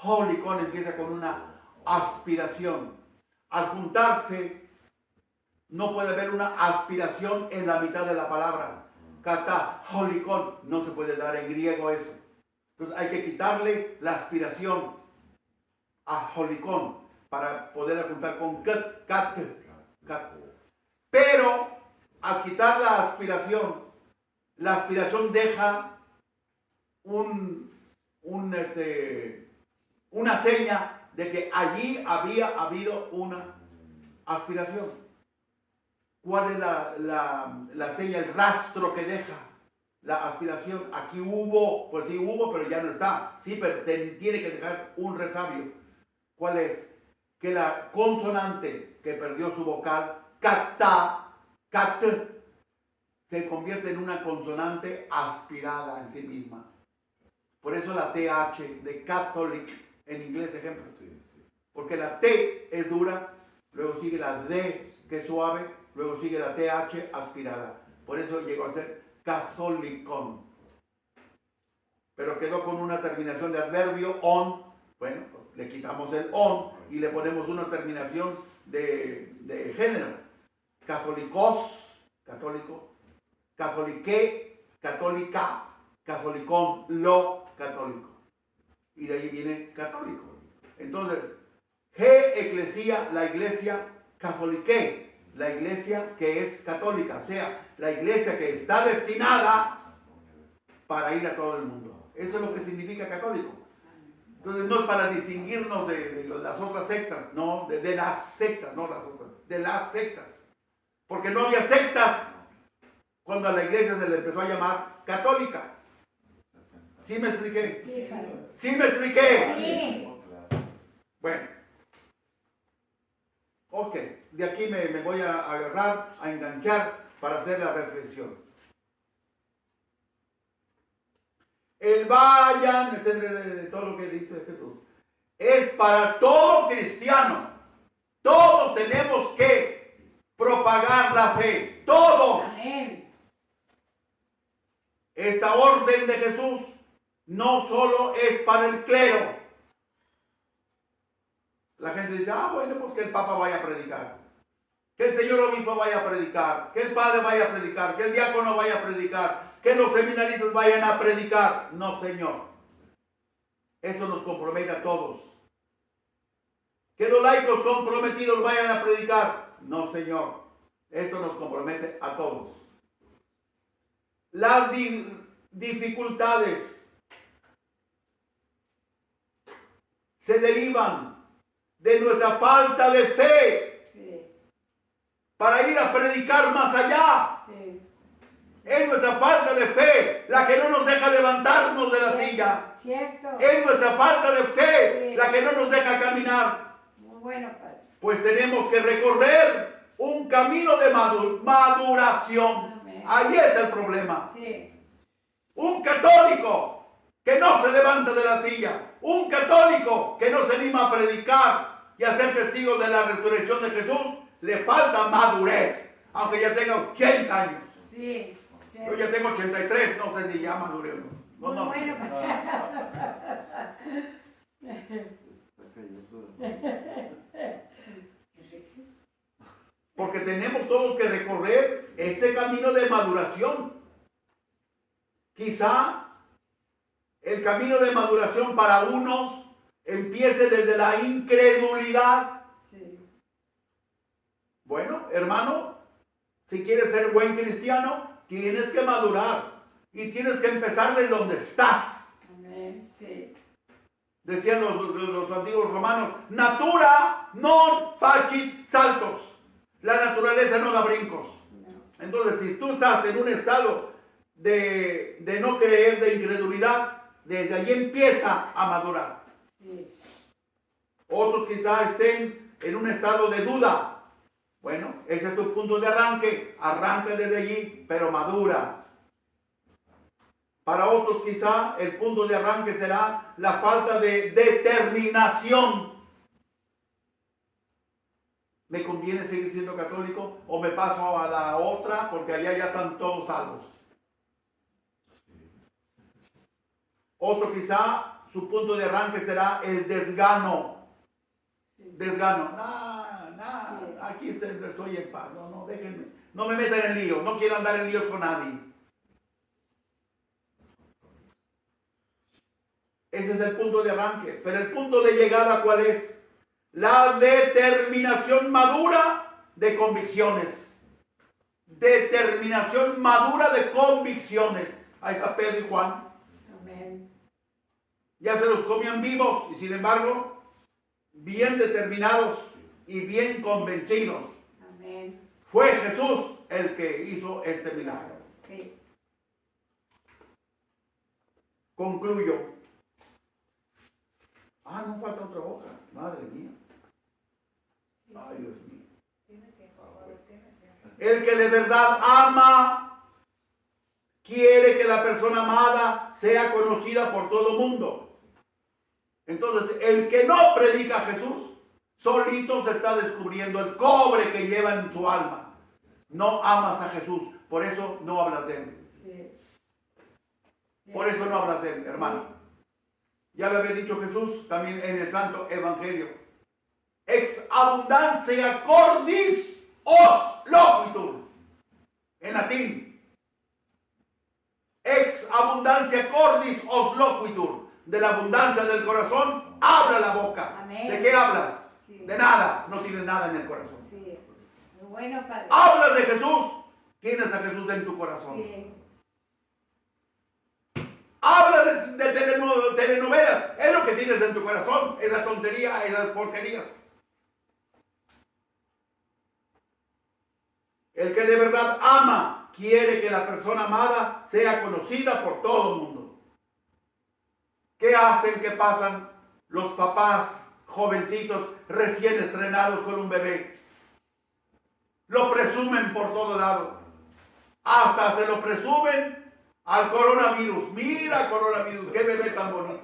Holikon empieza con una aspiración. Al juntarse, no puede haber una aspiración en la mitad de la palabra. Katá, holikon, no se puede dar en griego eso. Entonces hay que quitarle la aspiración a holikon para poder juntar con cat. Pero al quitar la aspiración deja una seña de que allí había habido una aspiración. ¿Cuál es la seña, el rastro que deja la aspiración? Aquí hubo, pues sí hubo, pero ya no está. Sí, pero tiene que dejar un resabio. ¿Cuál es? Que la consonante que perdió su vocal, cat, se convierte en una consonante aspirada en sí misma. Por eso la TH de Catholic en inglés, ejemplo. Porque la T es dura, luego sigue la D que es suave, luego sigue la TH aspirada. Por eso llegó a ser catholicon. Pero quedó con una terminación de adverbio on. Bueno, pues le quitamos el on y le ponemos una terminación de género. Catholicos, católico. Catholique, católica. Catholicon, lo católico. Y de ahí viene católico. Entonces, eclesia, la iglesia, catholique, la iglesia que es católica, o sea, la iglesia que está destinada para ir a todo el mundo. Eso es lo que significa católico. Entonces no es para distinguirnos de las otras sectas, no, de las sectas, no las otras, de las sectas. Porque no había sectas cuando a la iglesia se le empezó a llamar católica. ¿Sí me expliqué? Sí, padre. ¿Sí me expliqué? Sí. Bueno. Ok, de aquí me voy a agarrar, a enganchar para hacer la reflexión. El vayan, etcétera, de todo lo que dice Jesús, es para todo cristiano. Todos tenemos que propagar la fe. Todos. Amén. Esta orden de Jesús no solo es para el clero. La gente dice, bueno, pues que el Papa vaya a predicar, que el señor obispo vaya a predicar, que el padre vaya a predicar, que el diácono vaya a predicar, que los seminaristas vayan a predicar. No, señor. Eso nos compromete a todos. Que los laicos comprometidos vayan a predicar. No, señor. Esto nos compromete a todos. Las dificultades se derivan de nuestra falta de fe para ir a predicar más allá. Es nuestra falta de fe la que no nos deja levantarnos de la silla. Cierto. Es nuestra falta de fe la que no nos deja caminar. Muy bueno, padre. Pues tenemos que recorrer un camino de maduración. Amén. Ahí está el problema. Sí. Un católico que no se levanta de la silla. Un católico que no se anima a predicar y a ser testigo de la resurrección de Jesús. Le falta madurez. Aunque ya tenga 80 años. Sí. Yo ya tengo 83. No sé si ya maduré o no. Muy No. bueno, padre. Está cayendo. Porque tenemos todos que recorrer ese camino de maduración. Quizá el camino de maduración para unos empiece desde la incredulidad. Sí. Bueno, hermano, si quieres ser buen cristiano, tienes que madurar y tienes que empezar desde donde estás. Amén. Sí. Decían los antiguos romanos, natura non facit saltos. La naturaleza no da brincos. No. Entonces, si tú estás en un estado de no creer, de incredulidad, desde allí empieza a madurar. Sí. Otros quizá estén en un estado de duda. Bueno, ese es tu punto de arranque. Arranca desde allí, pero madura. Para otros quizá el punto de arranque será la falta de determinación. ¿Me conviene seguir siendo católico o me paso a la otra porque allá ya están todos salvos? Otro quizá su punto de arranque será el desgano. Desgano. Aquí estoy en paz. No, déjenme. No me metan en lío. No quiero andar en líos con nadie. Ese es el punto de arranque. Pero el punto de llegada, ¿cuál es? La determinación madura de convicciones. Determinación madura de convicciones. Ahí está Pedro y Juan. Amén. Ya se los comían vivos y sin embargo, bien determinados y bien convencidos. Amén. Fue Jesús el que hizo este milagro. Sí. Concluyo. No falta otra hoja. Madre mía. Ay, Dios mío. El que de verdad ama, quiere que la persona amada sea conocida por todo el mundo. Entonces, el que no predica a Jesús, solito se está descubriendo el cobre que lleva en su alma. No amas a Jesús, por eso no hablas de él. Por eso no hablas de él, hermano. Ya le había dicho Jesús también en el Santo Evangelio. Ex abundancia cordis os loquitur. En latín. Ex abundancia cordis os loquitur. De la abundancia del corazón, habla la boca. Amén. ¿De qué hablas? Sí. De nada. No tienes nada en el corazón. Sí. Muy bueno, Padre. Hablas de Jesús. Tienes a Jesús en tu corazón. Sí. Habla de telenovelas. Es lo que tienes en tu corazón. Esa tontería, esas porquerías. El que de verdad ama, quiere que la persona amada sea conocida por todo el mundo. ¿Qué hacen? ¿Qué pasan los papás jovencitos recién estrenados con un bebé? Lo presumen por todo lado. Hasta se lo presumen al coronavirus. Mira, coronavirus, qué bebé tan bonito.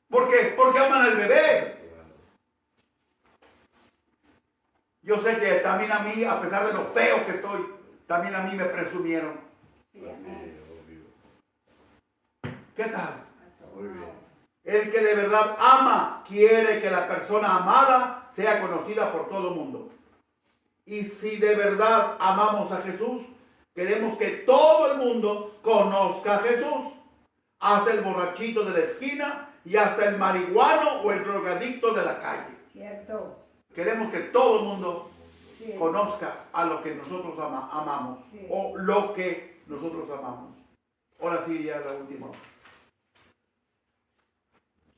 ¿Por qué? Porque aman al bebé. Yo sé que también a mí, a pesar de lo feo que estoy, también a mí me presumieron. ¿Qué tal? Muy bien. El que de verdad ama, quiere que la persona amada sea conocida por todo el mundo. Y si de verdad amamos a Jesús, queremos que todo el mundo conozca a Jesús. Hasta el borrachito de la esquina y hasta el marihuano o el drogadicto de la calle. Cierto. Queremos que todo el mundo Sí. conozca a lo que nosotros amamos. Sí. O lo que nosotros amamos. Ahora sí, ya la última.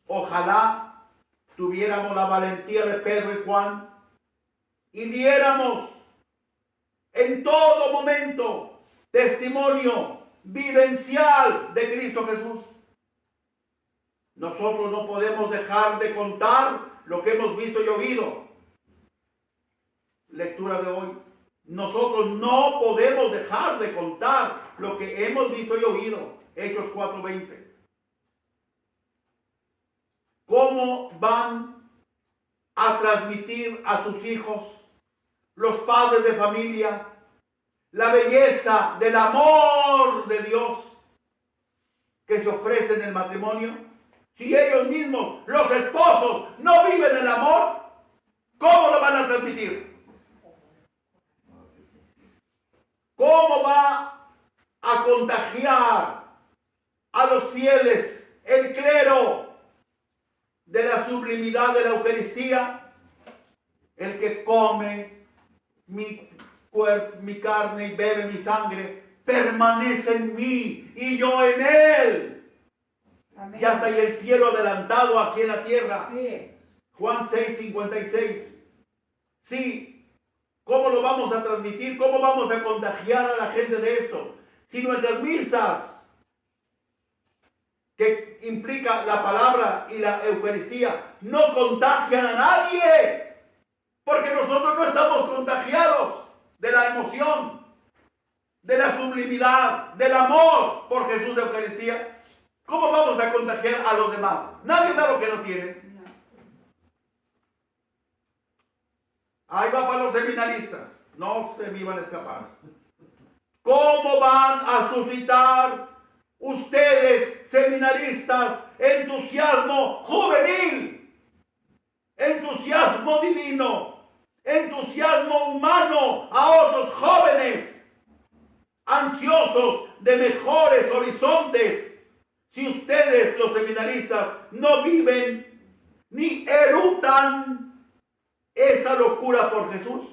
Ojalá tuviéramos la valentía de Pedro y Juan y diéramos en todo momento testimonio vivencial de Cristo Jesús. Nosotros no podemos dejar de contar lo que hemos visto y oído. Lectura de hoy. Nosotros no podemos dejar de contar lo que hemos visto y oído. Hechos 4:20. ¿Cómo van a transmitir a sus hijos, los padres de familia, la belleza del amor de Dios que se ofrece en el matrimonio? Si ellos mismos, los esposos, no viven el amor, ¿cómo lo van a transmitir? ¿Cómo va a contagiar a los fieles el clero de la sublimidad de la Eucaristía? El que come mi carne y bebe mi sangre permanece en mí y yo en él. Amén. Ya está ahí el cielo adelantado aquí en la tierra. Sí. Juan 6:56. Sí. ¿Cómo lo vamos a transmitir? ¿Cómo vamos a contagiar a la gente de esto? Si nuestras misas, que implica la palabra y la Eucaristía, no contagian a nadie, porque nosotros no estamos contagiados de la emoción, de la sublimidad, del amor por Jesús de Eucaristía, ¿cómo vamos a contagiar a los demás? Nadie da lo que no tiene. No. Ahí va para los seminaristas. No se me iban a escapar. ¿Cómo van a suscitar ustedes, seminaristas, entusiasmo juvenil, entusiasmo divino, entusiasmo humano a otros jóvenes, ansiosos de mejores horizontes, si ustedes, los seminaristas, no viven ni eructan esa locura por Jesús,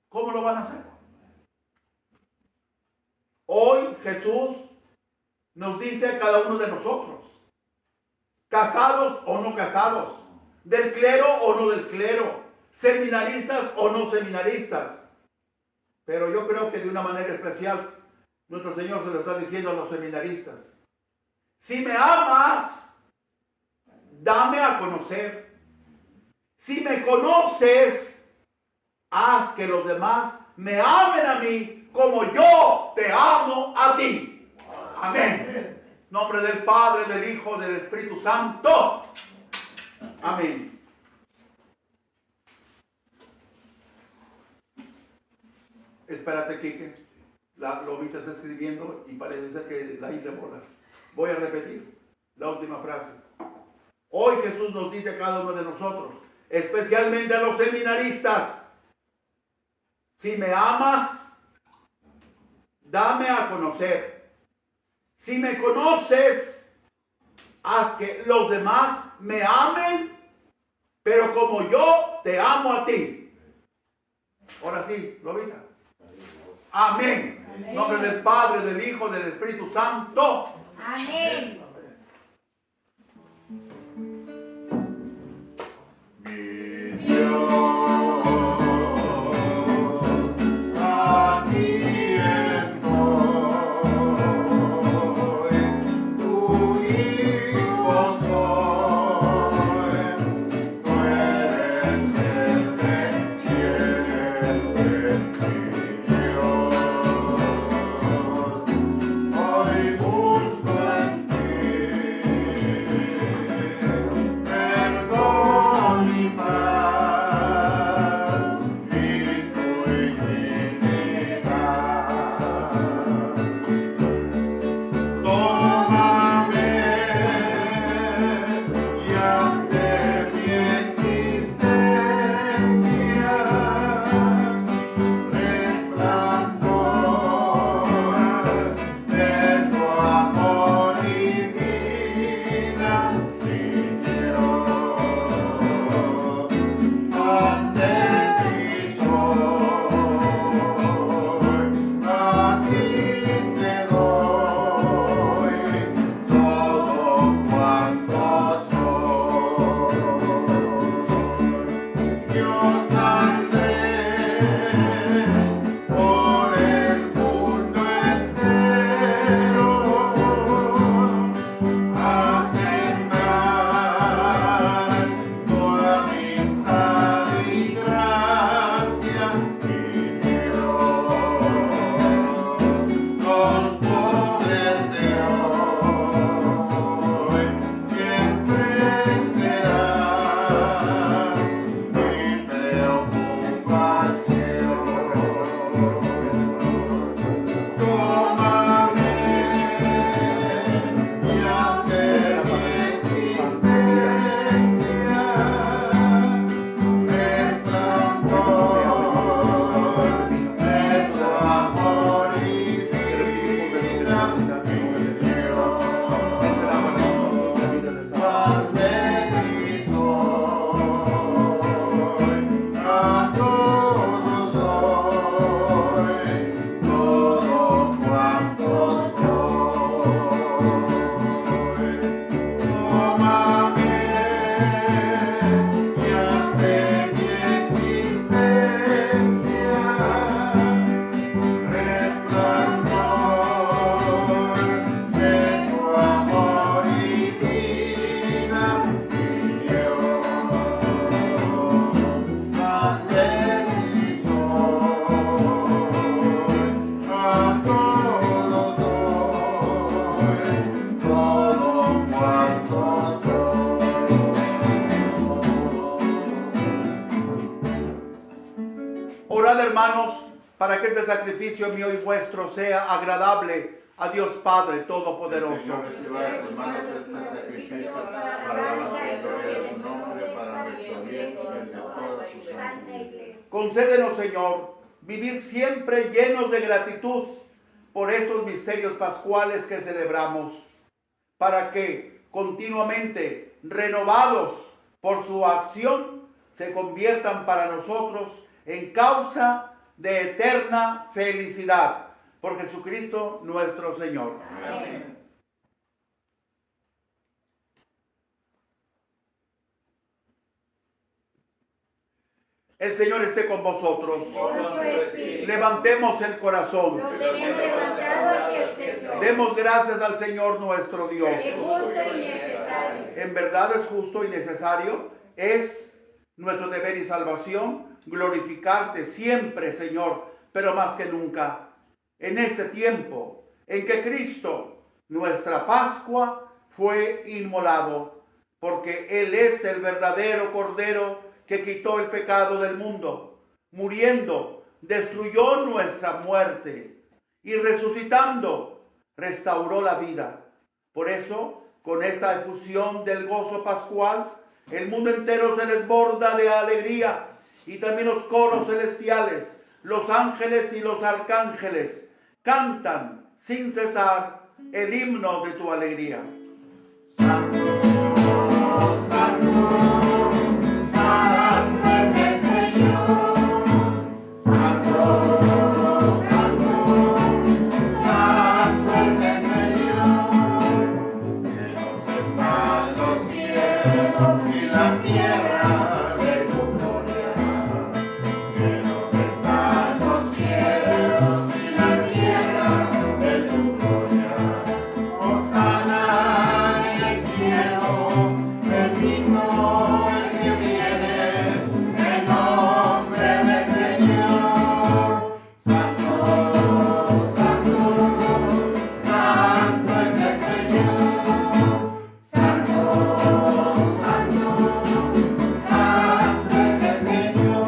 ¿cómo lo van a hacer? Hoy Jesús nos dice a cada uno de nosotros, casados o no casados, del clero o no del clero, seminaristas o no seminaristas. Pero yo creo que de una manera especial, nuestro Señor se lo está diciendo a los seminaristas. Si me amas, dame a conocer. Si me conoces, haz que los demás me amen a mí como yo te amo a ti. Amén. En nombre del Padre, del Hijo, del Espíritu Santo. Amén. Espérate, Quique. La lobita está escribiendo y parece ser que la hice bolas. Voy a repetir la última frase. Hoy Jesús nos dice a cada uno de nosotros, especialmente a los seminaristas, si me amas, dame a conocer. Si me conoces, haz que los demás me amen, pero como yo te amo a ti. Ahora sí, lobita. Amén. En nombre del Padre, del Hijo, del Espíritu Santo. Amén. Mi Dios, aquí estoy, tu hijo soy, tú eres el fiel mi Dios. Hoy busco en Orad, hermanos, para que este sacrificio mío y vuestro sea agradable a Dios Padre Todopoderoso. El Señor reciba de tus manos este sacrificio para la alabanza y gloria de su nombre, para nuestro bien y el de toda su santa iglesia. Concédenos, Señor, vivir siempre llenos de gratitud por estos misterios pascuales que celebramos, para que, continuamente renovados por su acción, se conviertan para nosotros en causa de eterna felicidad. Por Jesucristo nuestro Señor. Amén. El Señor esté con vosotros. Con su espíritu. Levantemos el corazón. Lo tenemos levantado hacia el Señor. Demos gracias al Señor nuestro Dios. Es justo y necesario. En verdad es justo y necesario. Es nuestro deber y salvación glorificarte siempre, Señor, pero más que nunca en este tiempo en que Cristo, nuestra Pascua, fue inmolado, porque Él es el verdadero Cordero que quitó el pecado del mundo, muriendo, destruyó nuestra muerte y resucitando, restauró la vida. Por eso, con esta efusión del gozo pascual, el mundo entero se desborda de alegría, y también los coros celestiales, los ángeles y los arcángeles cantan sin cesar el himno de tu alegría. Santo, santo, santo es el Señor. Santo, santo, santo es el Señor. Llenos están los cielos y la tierra de su gloria. Llenos están los cielos y la tierra de su gloria. Hosana en el cielo, bendito el que viene en nombre del Señor. Santo, santo, santo es el Señor. Santo, santo, santo es el Señor.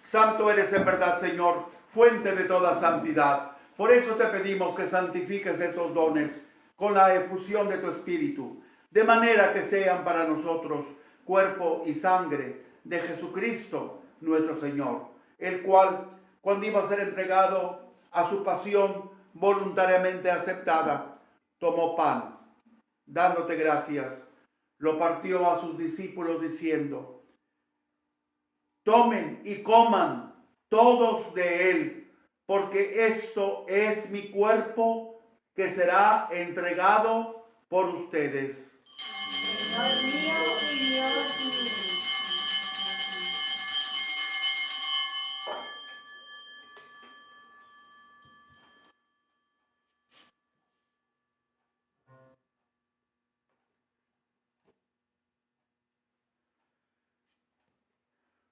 Santo eres en verdad, Señor, fuente de toda santidad. Por eso te pedimos que santifiques estos dones con la efusión de tu Espíritu, de manera que sean para nosotros cuerpo y sangre de Jesucristo nuestro Señor, el cual, cuando iba a ser entregado a su pasión voluntariamente aceptada, tomó pan, dándote gracias, lo partió a sus discípulos diciendo: tomen y coman todos de él, porque esto es mi cuerpo que será entregado por ustedes. Señor mío y Dios mío.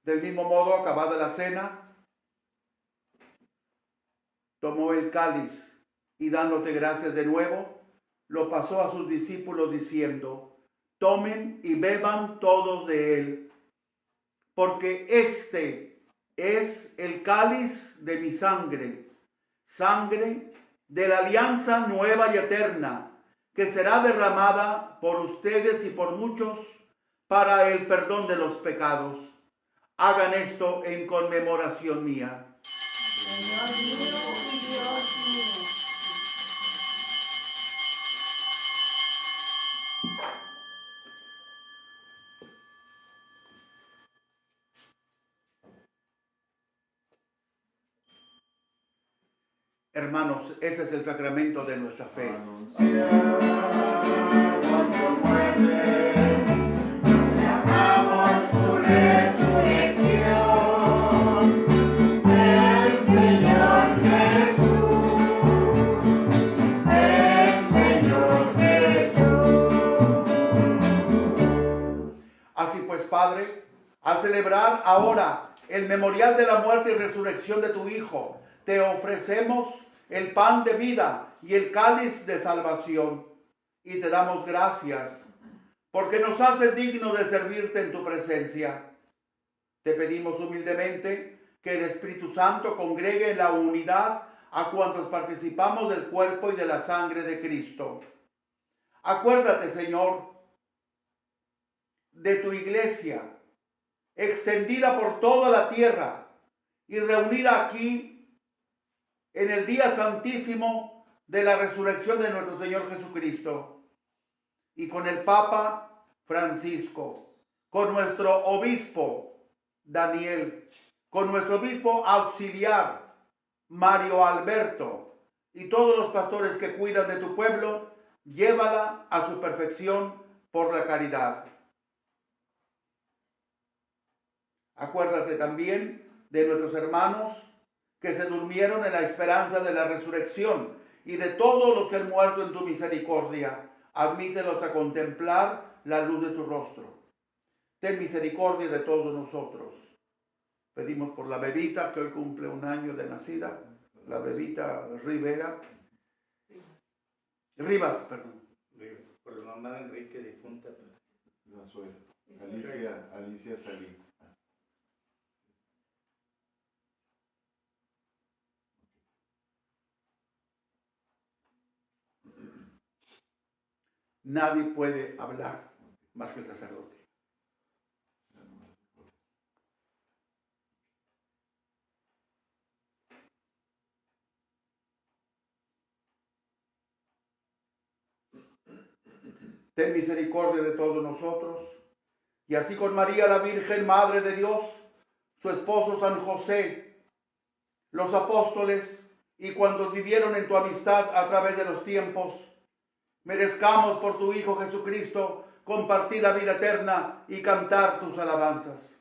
Del mismo modo, acabada la cena, tomó el cáliz y dándote gracias de nuevo, lo pasó a sus discípulos diciendo: tomen y beban todos de él, porque este es el cáliz de mi sangre, sangre de la alianza nueva y eterna, que será derramada por ustedes y por muchos para el perdón de los pecados. Hagan esto en conmemoración mía. Señor mío y Dios mío. Hermanos, ese es el sacramento de nuestra fe. Anunciamos tu muerte, proclamamos tu resurrección. El Señor Jesús, el Señor Jesús. Así pues, Padre, al celebrar ahora el memorial de la muerte y resurrección de tu Hijo, te ofrecemos el pan de vida y el cáliz de salvación, y te damos gracias porque nos haces dignos de servirte en tu presencia. Te pedimos humildemente que el Espíritu Santo congregue en la unidad a cuantos participamos del cuerpo y de la sangre de Cristo. Acuérdate, Señor, de tu iglesia, extendida por toda la tierra y reunida aquí en el día santísimo de la resurrección de nuestro Señor Jesucristo, y con el Papa Francisco, con nuestro obispo Daniel, con nuestro obispo auxiliar Mario Alberto, y todos los pastores que cuidan de tu pueblo, llévala a su perfección por la caridad. Acuérdate también de nuestros hermanos que se durmieron en la esperanza de la resurrección, y de todos los que han muerto en tu misericordia. Admítelos a contemplar la luz de tu rostro. Ten misericordia de todos nosotros. Pedimos por la bebita que hoy cumple 1 año de nacida, la bebita Rivas, perdón. Por la mamá de Enrique difunta. La suegra. Alicia Salí. Nadie puede hablar más que el sacerdote. Ten misericordia de todos nosotros, y así con María la Virgen, Madre de Dios, su esposo San José, los apóstoles y cuantos vivieron en tu amistad a través de los tiempos, merezcamos por tu Hijo Jesucristo compartir la vida eterna y cantar tus alabanzas.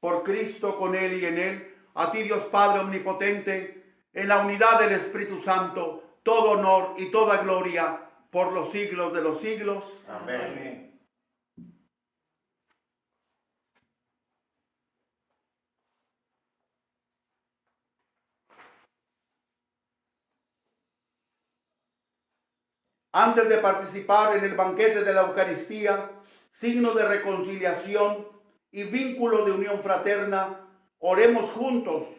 Por Cristo, con Él y en Él, a ti Dios Padre Omnipotente, en la unidad del Espíritu Santo, todo honor y toda gloria por los siglos de los siglos. Amén. Antes de participar en el banquete de la Eucaristía, signo de reconciliación y vínculo de unión fraterna, oremos juntos,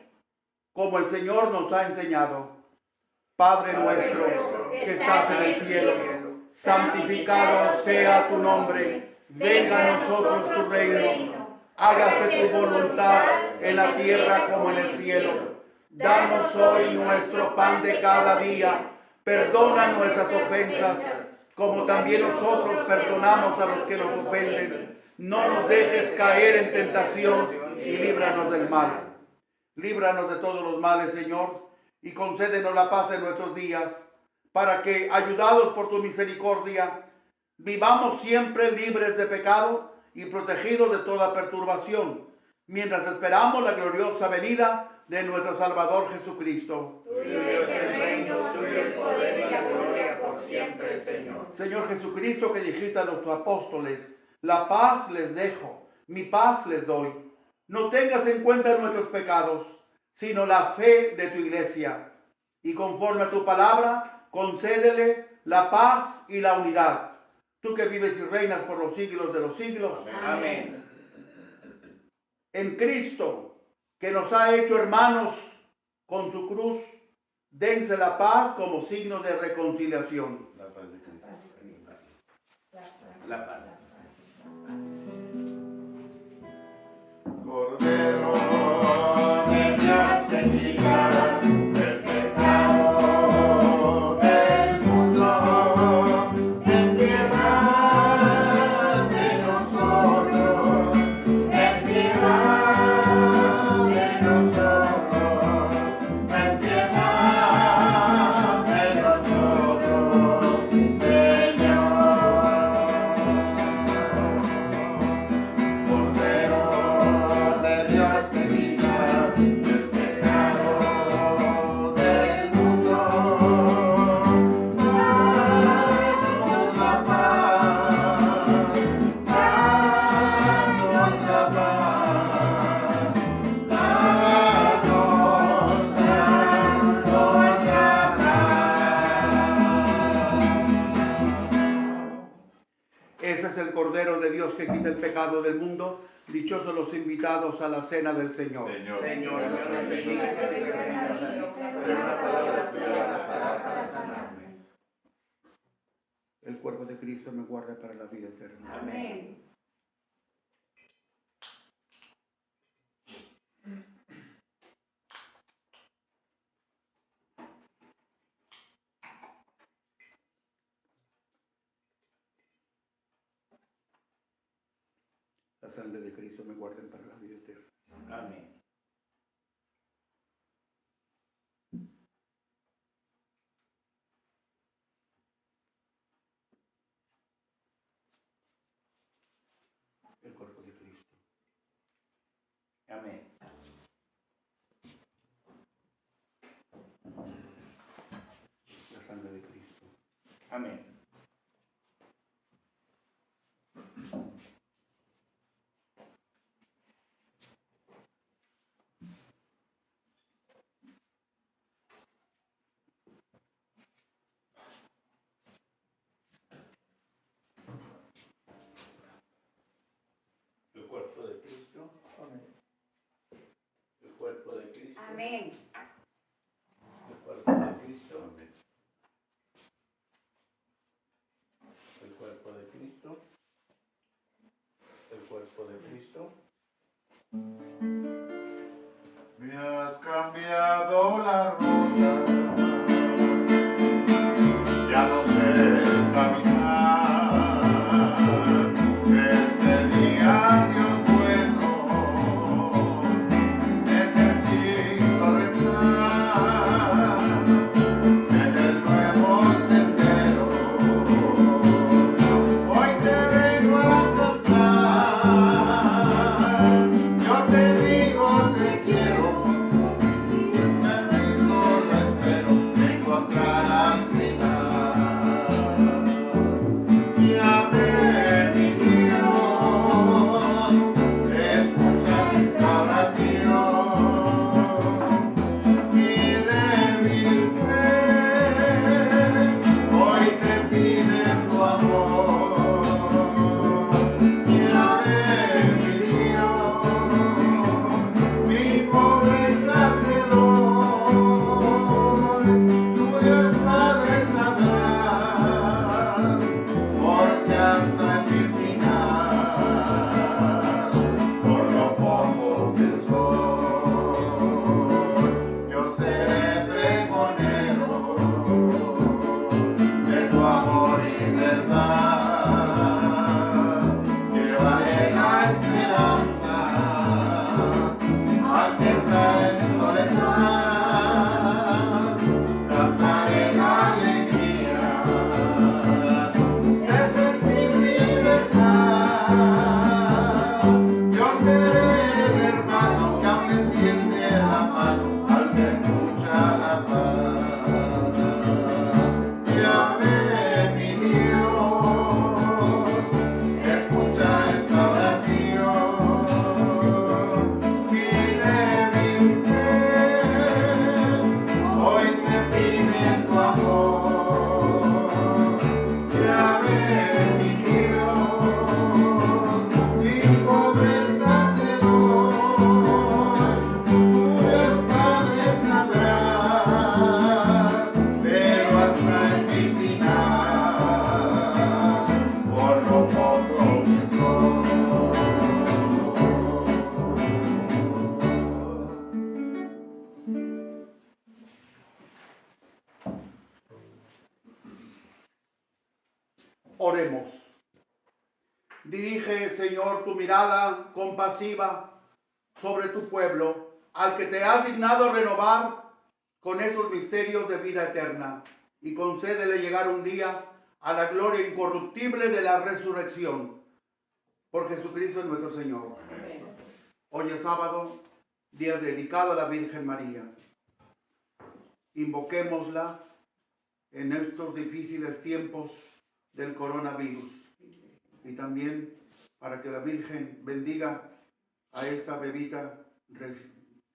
como el Señor nos ha enseñado. Padre nuestro, que estás en el cielo, santificado sea tu nombre, venga a nosotros tu reino, hágase tu voluntad en la tierra como en el cielo. Danos hoy nuestro pan de cada día, perdona nuestras ofensas, como también nosotros perdonamos a los que nos ofenden. No nos dejes caer en tentación y líbranos del mal. Líbranos de todos los males, Señor, y concédenos la paz en nuestros días, para que, ayudados por tu misericordia, vivamos siempre libres de pecado y protegidos de toda perturbación, mientras esperamos la gloriosa venida de nuestro Salvador Jesucristo. Tuyo es el reino, tuyo el poder y la gloria por siempre, Señor. Señor Jesucristo, que dijiste a los apóstoles, la paz les dejo, mi paz les doy. No tengas en cuenta nuestros pecados, sino la fe de tu iglesia. Y conforme a tu palabra, concédele la paz y la unidad. Tú que vives y reinas por los siglos de los siglos. Amén. En Cristo, que nos ha hecho hermanos con su cruz, dense la paz como signo de reconciliación. La paz de Cristo. La paz. Cordero de Dios, que quitas el pecado del mundo, ten piedad de nosotros, ten piedad de nosotros, ten piedad de nosotros, Señor. Cordero de Dios, que quitas el pecado del mundo, danos la paz, danos la paz, danos la paz. Ese es el Cordero de Dios que quita el pecado del mundo. Dichosos los invitados a la cena del Señor. Señor, Señor, yo no soy digno de que vengas a mi casa, pero una palabra tuya bastará para sanarme. El cuerpo de Cristo me guarda para la vida eterna. Amén. la sangre de Cristo me guarden para la vida eterna. Amén. El cuerpo de Cristo. Amén. La sangre de Cristo. Amén. El cuerpo de Cristo. Amén. El cuerpo de Cristo. Amén. El cuerpo de Cristo. Amén. El cuerpo de Cristo. El cuerpo de Cristo. Me has cambiado la ruta, ya no sé caminar. Este día, Dios bueno, necesito rezar en el nuevo sendero. Hoy te vengo a cantar, yo te digo te quiero, me rindo, lo espero, te encontrar al final. Llame mi Dios, escucha esta oración, mi débil fe, hoy te pide tu amor. Llame mi Dios, mi pobreza te doy, tu Dios Padre sabrá, porque hasta el final, por lo poco que soy, yo seré pregonero de tu amor y verdad. Llevaré la esperanza al que está en soledad. Cantaré la alegría de sentir libertad. Yo seré el hermano que aún le tiende la mano al que escucha la paz. Llame mi Dios, escucha esta oración, mi débil fe, hoy te pide tu amor. Llame mi Dios, mi pobreza te doy, tu Dios Padre sabrá, pero hasta el final, por lo poco que soy. Oremos. Dirige, Señor, tu mirada compasiva sobre tu pueblo, al que te has dignado renovar con esos misterios de vida eterna, y concédele llegar un día a la gloria incorruptible de la resurrección. Por Jesucristo nuestro Señor. Hoy es sábado, día dedicado a la Virgen María. Invoquémosla en estos difíciles tiempos del coronavirus, y también para que la Virgen bendiga a esta bebita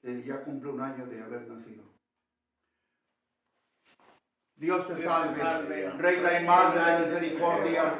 que ya cumple un año de haber nacido. Dios te salve, Reina y Madre de misericordia,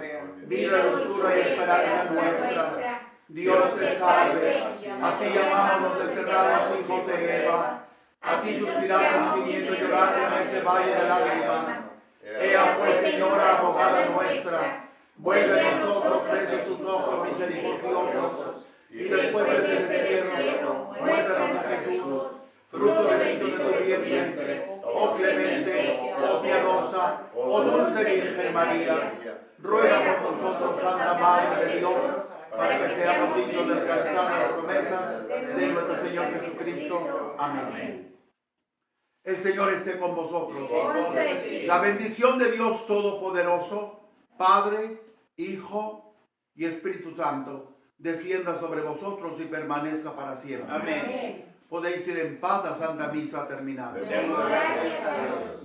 vida, dulzura y esperanza nuestra. Dios te salve, a ti llamamos los desterrados hijos de Eva, a ti suspiramos gimiendo y llorando en este valle de lágrimas. Ea pues, Señora, abogada nuestra, vuelve a nosotros desde sus ojos misericordiosos, y después de este destierro, muéstranos a Jesús, fruto bendito de tu vientre, oh clemente, oh piadosa, oh dulce Virgen María. Ruega por nosotros, Santa Madre de Dios, para que seamos dignos de alcanzar las promesas de nuestro Señor Jesucristo. Amén. El Señor esté con vosotros. La bendición de Dios Todopoderoso, Padre, Hijo y Espíritu Santo, descienda sobre vosotros y permanezca para siempre. Amén. Podéis ir en paz, la Santa Misa terminada. Demos gracias a Dios.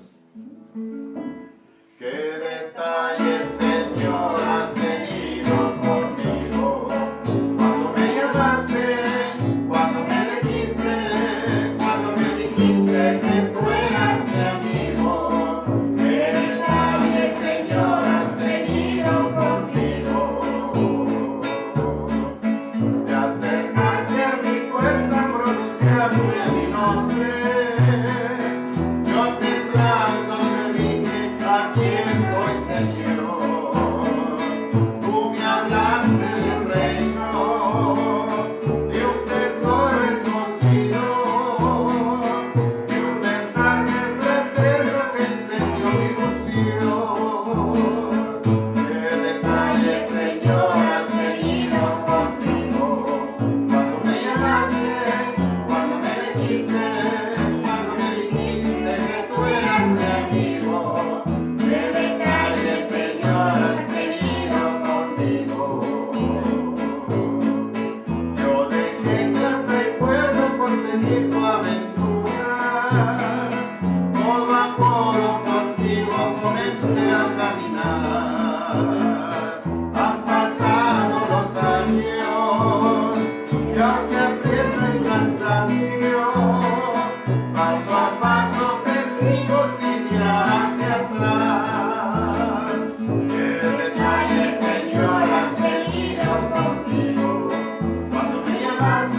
Qué detalles, Señor, has tenido conmigo. Cuando me llamaste, cuando me elegiste, cuando me dijiste que tú eras mi amigo. Qué detalles, Señor, has tenido conmigo. Te acercaste a mi puerta, pronunciaste mi nombre. Yo temblando te dije, aquí estoy, Señor. Tú me hablaste de un reino, de un tesoro escondido, de un mensaje eterno que enseñó mi ilusión. Qué detalle, Señor, has venido conmigo. Cuando me llamaste, cuando me elegiste, cuando me dijiste que tú eras mi amigo. Qué detalle, Señor, has venido conmigo. Yo dejé casa y pueblo por seguir tu aventura. Codo a codo contigo comencé a caminar. Han pasado los años y aunque aprieta el cansancio, paso a paso te sigo sin mirar hacia atrás. Qué detalle, Señor, has venido conmigo. Cuando me llamaste,